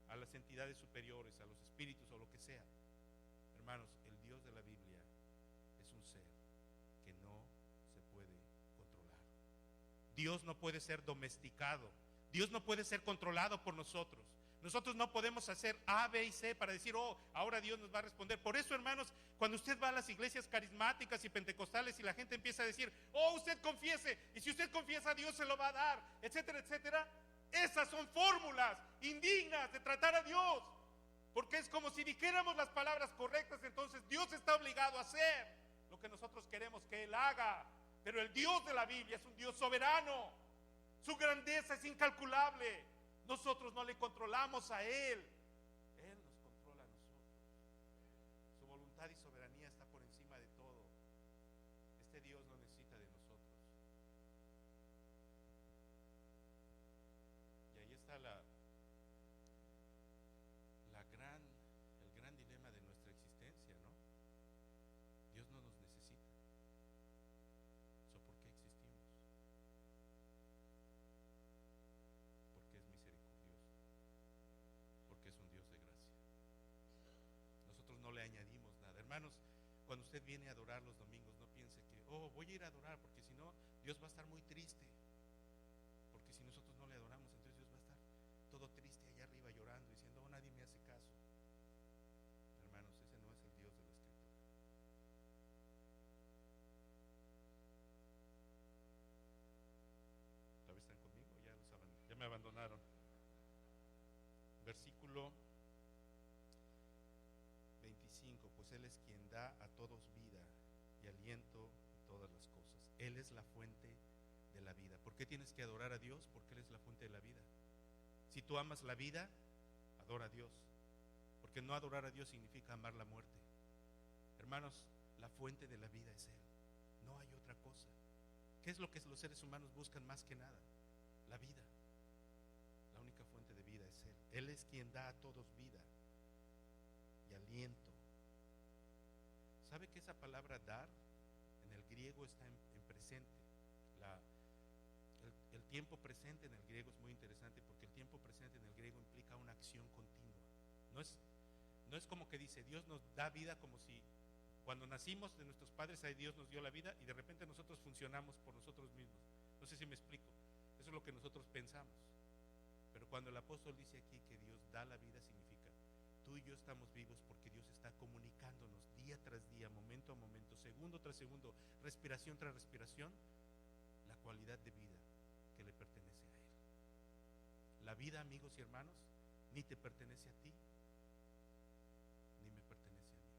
A las entidades superiores, a los espíritus o lo que sea. Hermanos, el Dios de la Biblia es un ser que no se puede controlar. Dios no puede ser domesticado. Dios no puede ser controlado por nosotros. Nosotros no podemos hacer A, B y C para decir, ahora Dios nos va a responder. Por eso, hermanos, cuando usted va a las iglesias carismáticas y pentecostales y la gente empieza a decir, usted confiese, y si usted confiesa, Dios se lo va a dar, etcétera, etcétera. Esas son fórmulas indignas de tratar a Dios, porque es como si dijéramos las palabras correctas, entonces Dios está obligado a hacer lo que nosotros queremos que Él haga. Pero el Dios de la Biblia es un Dios soberano. Su grandeza es incalculable. Nosotros no le controlamos a Él. Él nos controla a nosotros. Su voluntad y soberanía está por encima de todo. Este Dios no necesita de nosotros. Y ahí está el gran dilema de nuestra existencia, ¿no? Dios no nos necesita. ¿Por qué existimos? Porque es misericordioso, porque es un Dios de gracia. Nosotros no le añadimos nada. Hermanos, cuando usted viene a adorar los domingos, no piense que, voy a ir a adorar, porque si no, Dios va a estar muy triste. Porque si nosotros no le adoramos, entonces Dios va a estar todo triste allá arriba llorando, diciendo, nadie me hace caso. Hermanos, ese no es el Dios de la Escritura. ¿Todavía están conmigo? Ya me abandonaron. Versículo 25, pues Él es quien da a todos vida y aliento y todas las cosas. Él es la fuente de la vida. ¿Por qué tienes que adorar a Dios? Porque Él es la fuente de la vida. Si tú amas la vida, adora a Dios. Porque no adorar a Dios significa amar la muerte. Hermanos, la fuente de la vida es Él. No hay otra cosa. ¿Qué es lo que los seres humanos buscan más que nada? La vida. La única fuente de vida es Él. Él es quien da a todos vida y aliento. ¿Sabe que esa palabra dar en el griego está en presente? El tiempo presente en el griego es muy interesante, porque el tiempo presente en el griego implica una acción continua. No es como que dice Dios nos da vida, como si cuando nacimos de nuestros padres ahí Dios nos dio la vida y de repente nosotros funcionamos por nosotros mismos. No sé si me explico. Eso es lo que nosotros pensamos. Pero cuando el apóstol dice aquí que Dios da la vida, significa tú y yo estamos vivos porque Dios está comunicándonos día tras día, momento a momento, segundo tras segundo, respiración tras respiración, la cualidad de vida que le pertenece a Él. La vida, amigos y hermanos, ni te pertenece a ti, ni me pertenece a mí.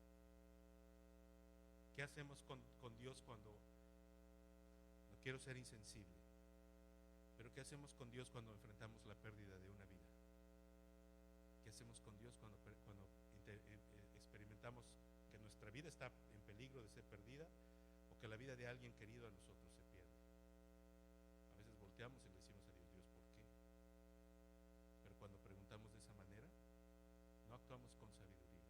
¿Qué hacemos con Dios cuando, no quiero ser insensible, pero qué hacemos con Dios cuando enfrentamos la pérdida de una vida? ¿Qué hacemos con Dios cuando experimentamos que nuestra vida está en peligro de ser perdida, o que la vida de alguien querido a nosotros se pierde? A veces volteamos y le decimos a Dios, Dios, ¿por qué? Pero cuando preguntamos de esa manera, no actuamos con sabiduría.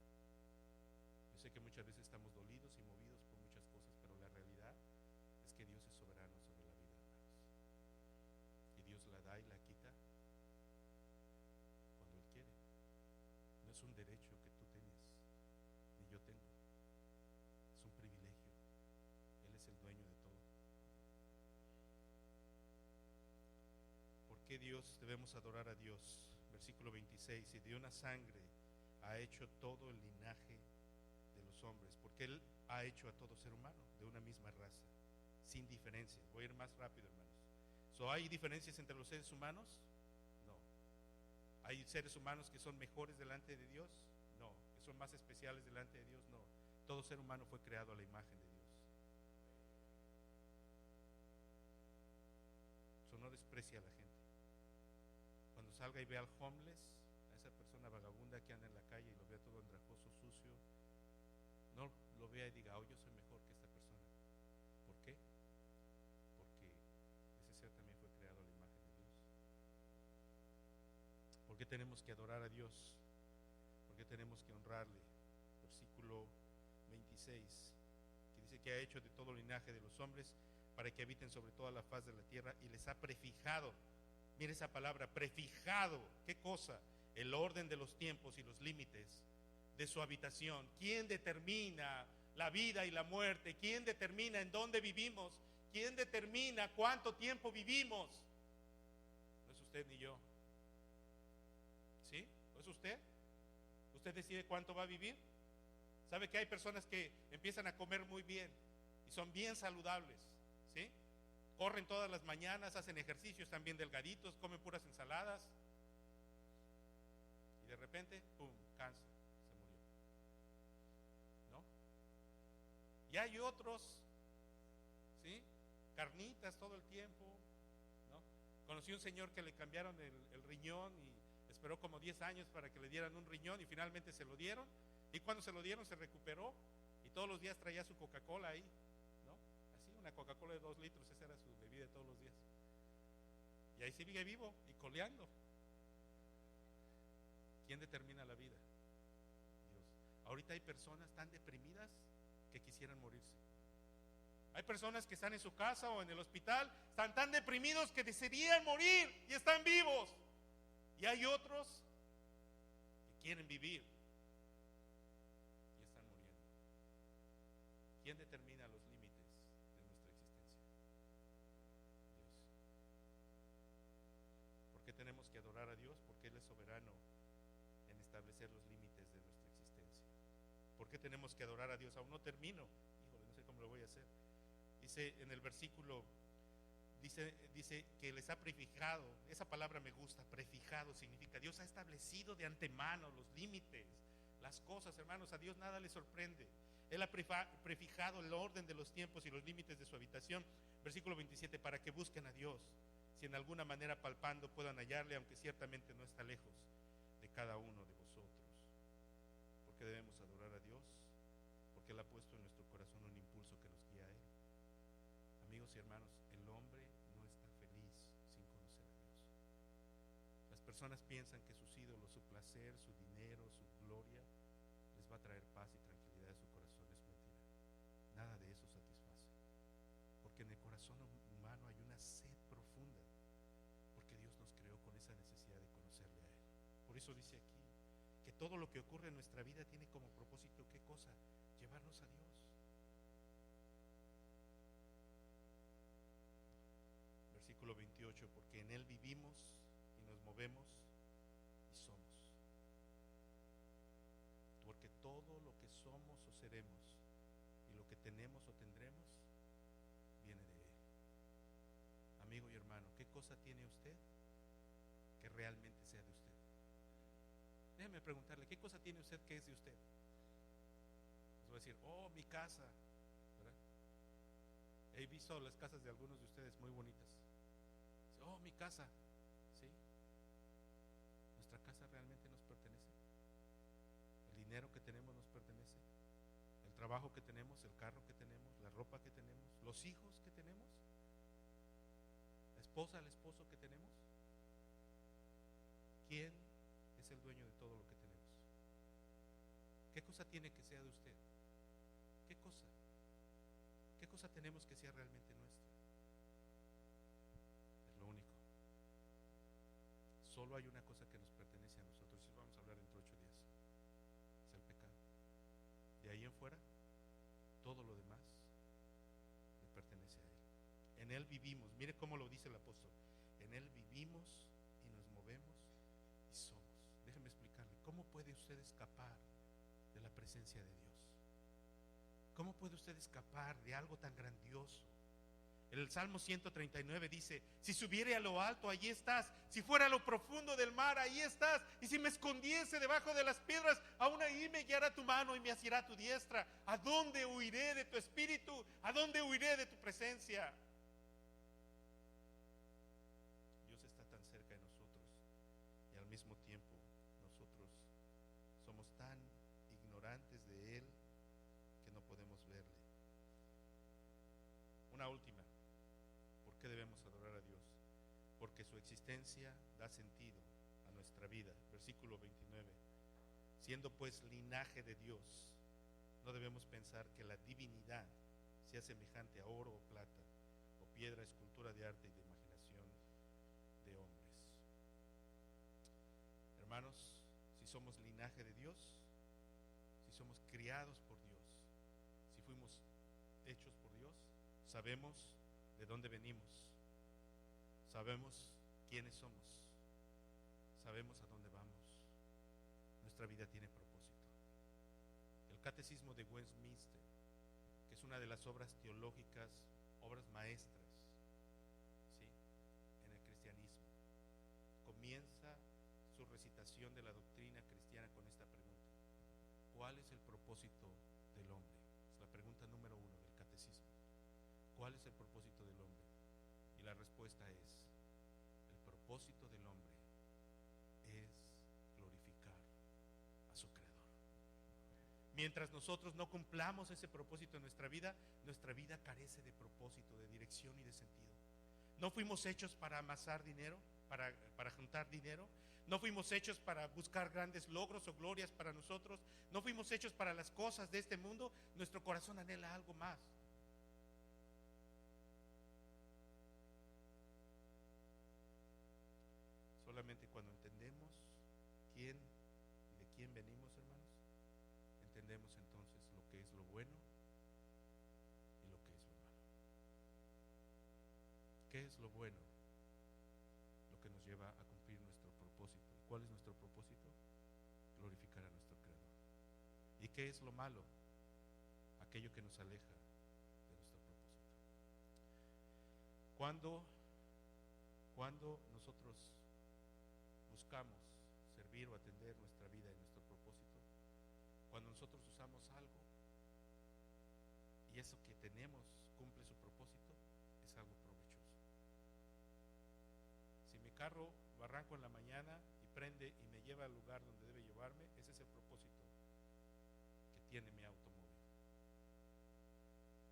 Yo sé que muchas veces estamos dolidos y movidos por muchas cosas, pero la realidad es que Dios es soberano sobre la vida, hermanos. Y Dios la da y la quita cuando Él quiere. No es un derecho que tú tienes, ni yo tengo. Es un privilegio. Él es el dueño de todo. ¿Por qué debemos adorar a Dios? Versículo 26, y de una sangre ha hecho todo el linaje de los hombres, porque Él ha hecho a todo ser humano de una misma raza, sin diferencia. Voy a ir más rápido, hermanos. ¿Hay diferencias entre los seres humanos? No. ¿Hay seres humanos que son mejores delante de Dios? No. ¿Que son más especiales delante de Dios? No. Todo ser humano fue creado a la imagen de Dios. Eso no desprecia a la gente. Cuando salga y vea al homeless, a esa persona vagabunda que anda en la calle y lo vea todo andrajoso, sucio, no lo vea y diga, yo soy mejor que esta persona. ¿Por qué? Porque ese ser también fue creado a la imagen de Dios. ¿Por qué tenemos que adorar a Dios? ¿Por qué tenemos que honrarle? Versículo 26, que dice que ha hecho de todo linaje de los hombres para que habiten sobre toda la faz de la tierra, y les ha prefijado. Mire esa palabra, prefijado. ¿Qué cosa? El orden de los tiempos y los límites de su habitación. ¿Quién determina la vida y la muerte? ¿Quién determina en dónde vivimos? ¿Quién determina cuánto tiempo vivimos? No es usted ni yo. ¿Sí? ¿No es usted? ¿Usted decide cuánto va a vivir? ¿Sabe que hay personas que empiezan a comer muy bien y son bien saludables? ¿Sí? Corren todas las mañanas, hacen ejercicio, están bien delgaditos, comen puras ensaladas, y de repente, ¡pum!, cáncer, se murió. ¿No? Y hay otros, ¿sí?, carnitas todo el tiempo, ¿no?, Conocí un señor que le cambiaron el riñón y esperó como 10 años para que le dieran un riñón y finalmente se lo dieron. Y cuando se lo dieron se recuperó y todos los días traía su Coca-Cola ahí, ¿no? Así, una Coca-Cola de 2 litros, esa era su bebida de todos los días. Y ahí sigue vivo y coleando. ¿Quién determina la vida? Dios. Ahorita hay personas tan deprimidas que quisieran morirse. Hay personas que están en su casa o en el hospital, están tan deprimidos que desearían morir y están vivos. Y hay otros que quieren vivir y están muriendo. ¿Quién determina los límites de nuestra existencia? Dios. ¿Por qué tenemos que adorar a Dios? Porque Él es soberano en establecer los límites de nuestra existencia. ¿Por qué tenemos que adorar a Dios? Aún no termino. Híjole, no sé cómo lo voy a hacer. Dice en el versículo, dice que les ha prefijado. Esa palabra me gusta, prefijado significa Dios ha establecido de antemano los límites, las cosas, hermanos. A Dios nada le sorprende. Él ha prefijado el orden de los tiempos y los límites de su habitación. Versículo 27, para que busquen a Dios, si en alguna manera palpando puedan hallarle, aunque ciertamente no está lejos de cada uno de vosotros. ¿Por qué debemos adorar a Dios? Porque Él ha puesto en nuestro corazón un impulso que nos guía a Él. Amigos y hermanos, el hombre no está feliz sin conocer a Dios. Las personas piensan que sus ídolos, su placer, su dinero, su gloria les va a traer paz y tranquilidad a su corazón. Es mentira. Nada de eso satisface. Porque en el corazón humano hay una sed profunda. Porque Dios nos creó con esa necesidad de conocerle a Él. Por eso dice aquí que todo lo que ocurre en nuestra vida tiene como propósito, ¿qué cosa? Llevarnos a Dios. Versículo 28, porque en Él vivimos y nos movemos y somos. Porque todo lo que somos o seremos y lo que tenemos o tendremos viene de Él. Amigo y hermano, ¿qué cosa tiene usted que realmente sea de usted? Déjeme preguntarle, ¿qué cosa tiene usted que es de usted? Les voy a decir, oh, mi casa, ¿verdad? He visto las casas de algunos de ustedes muy bonitas. Oh, mi casa, ¿sí? ¿Nuestra casa realmente nos pertenece? ¿El dinero que tenemos nos pertenece? ¿El trabajo que tenemos, el carro que tenemos, la ropa que tenemos, los hijos que tenemos? ¿La esposa, el esposo que tenemos? ¿Quién es el dueño de todo lo que tenemos? ¿Qué cosa tiene que sea de usted? ¿Qué cosa? ¿Qué cosa tenemos que sea realmente nuestra? Es lo único. Solo hay una cosa que nos pertenece a nosotros, y vamos a hablar dentro de 8 días. Es el pecado. De ahí en fuera, todo lo demás le pertenece a Él. En Él vivimos. Mire cómo lo dice el apóstol. En Él vivimos y nos movemos y somos. Déjeme explicarle. ¿Cómo puede usted escapar de la presencia de Dios? ¿Cómo puede usted escapar de algo tan grandioso? El Salmo 139 dice, si subiere a lo alto, allí estás. Si fuera a lo profundo del mar, ahí estás. Y si me escondiese debajo de las piedras, aún ahí me guiará tu mano y me asirá tu diestra. ¿A dónde huiré de tu espíritu? ¿A dónde huiré de tu presencia? Dios está tan cerca de nosotros y al mismo tiempo nosotros somos tan ignorantes de Él que no podemos verle. Una última. ¿Por qué debemos adorar a Dios? Porque su existencia da sentido a nuestra vida. Versículo 29. Siendo pues linaje de Dios, no debemos pensar que la divinidad sea semejante a oro o plata, o piedra, escultura de arte y de imaginación de hombres. Hermanos, si somos linaje de Dios, si somos criados por Dios, si fuimos hechos por Dios, sabemos de dónde venimos, sabemos quiénes somos, sabemos a dónde vamos. Nuestra vida tiene propósito. El Catecismo de Westminster, que es una de las obras teológicas, obras maestras, ¿sí?, en el cristianismo, comienza su recitación de la doctrina cristiana con esta pregunta: ¿cuál es el propósito del hombre? Es la pregunta número 1 del catecismo. ¿Cuál es el propósito del hombre? Y la respuesta es propósito del hombre es glorificar a su Creador. Mientras nosotros no cumplamos ese propósito en nuestra vida carece de propósito, de dirección y de sentido. No fuimos hechos para amasar dinero, para juntar dinero. No fuimos hechos para buscar grandes logros o glorias para nosotros. No fuimos hechos para las cosas de este mundo. Nuestro corazón anhela algo más. Solamente cuando entendemos quién y de quién venimos, hermanos, entendemos entonces lo que es lo bueno y lo que es lo malo. ¿Qué es lo bueno? Lo que nos lleva a cumplir nuestro propósito. ¿Y cuál es nuestro propósito? Glorificar a nuestro Creador. ¿Y qué es lo malo? Aquello que nos aleja de nuestro propósito. Cuando nosotros buscamos servir o atender nuestra vida y nuestro propósito, cuando nosotros usamos algo y eso que tenemos cumple su propósito, es algo provechoso. Si mi carro lo arranco en la mañana y prende y me lleva al lugar donde debe llevarme, ese es el propósito que tiene mi automóvil.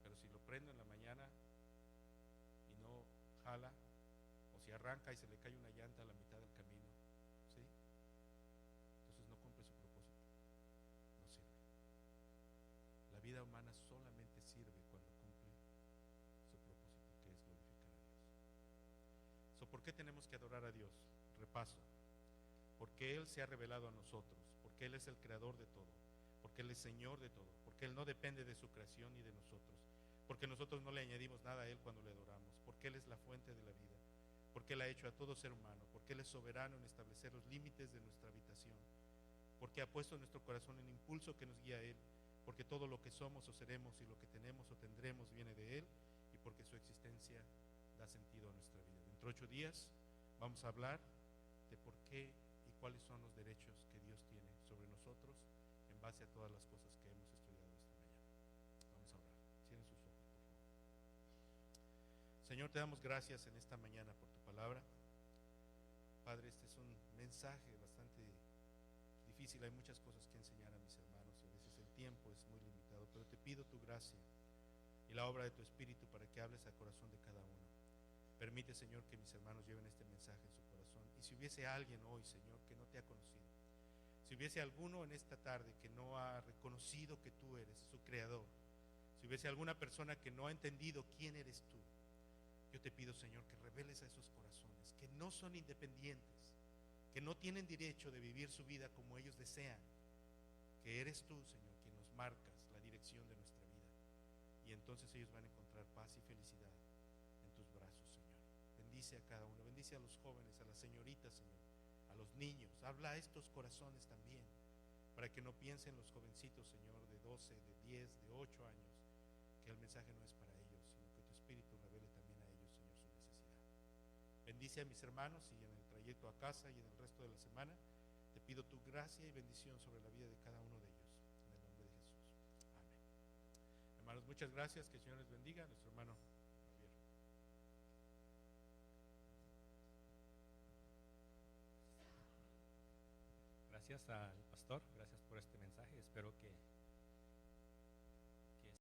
Pero si lo prendo en la mañana y no jala, o si arranca y se le cae una llanta a la mitad del camino, ¿sí? Entonces no cumple su propósito, no sirve. La vida humana solamente sirve cuando cumple su propósito, que es glorificar a Dios. ¿Por qué tenemos que adorar a Dios? Repaso. Porque Él se ha revelado a nosotros, porque Él es el creador de todo, porque Él es Señor de todo, porque Él no depende de su creación ni de nosotros, porque nosotros no le añadimos nada a Él cuando le adoramos, porque Él es la fuente de la vida, porque Él ha hecho a todo ser humano, porque Él es soberano en establecer los límites de nuestra habitación, porque ha puesto en nuestro corazón el impulso que nos guía a Él, porque todo lo que somos o seremos y lo que tenemos o tendremos viene de Él, y porque su existencia da sentido a nuestra vida. Dentro de 8 días vamos a hablar de por qué y cuáles son los derechos que Dios tiene sobre nosotros en base a todas las cosas que hemos estudiado esta mañana. Vamos a orar. Cierren sus ojos, por favor. Señor, te damos gracias en esta mañana por tu palabra. Padre, este es un mensaje bastante difícil. Hay muchas cosas que enseñar a mis hermanos y a veces el tiempo es muy limitado, pero te pido tu gracia y la obra de tu Espíritu para que hables al corazón de cada uno. Permite, Señor, que mis hermanos lleven este mensaje en su corazón. Y si hubiese alguien hoy, Señor, que no te ha conocido, si hubiese alguno en esta tarde que no ha reconocido que tú eres su creador, si hubiese alguna persona que no ha entendido quién eres tú, yo te pido, Señor, que reveles a esos corazones que no son independientes, que no tienen derecho de vivir su vida como ellos desean, que eres tú, Señor, quien nos marcas la dirección de nuestra vida. Y entonces ellos van a encontrar paz y felicidad en tus brazos, Señor. Bendice a cada uno, bendice a los jóvenes, a las señoritas, Señor, a los niños. Habla a estos corazones también, para que no piensen los jovencitos, Señor, de 12, de 10, de 8 años, que el mensaje no es para ellos, sino que tu Espíritu revele también a ellos, Señor, su necesidad. Bendice a mis hermanos y en el trayecto a casa y en el resto de la semana, te pido tu gracia y bendición sobre la vida de cada uno de ellos, en el nombre de Jesús. Amén. Hermanos, muchas gracias, que el Señor les bendiga. Nuestro hermano Javier. Gracias al pastor, gracias por este mensaje. Espero que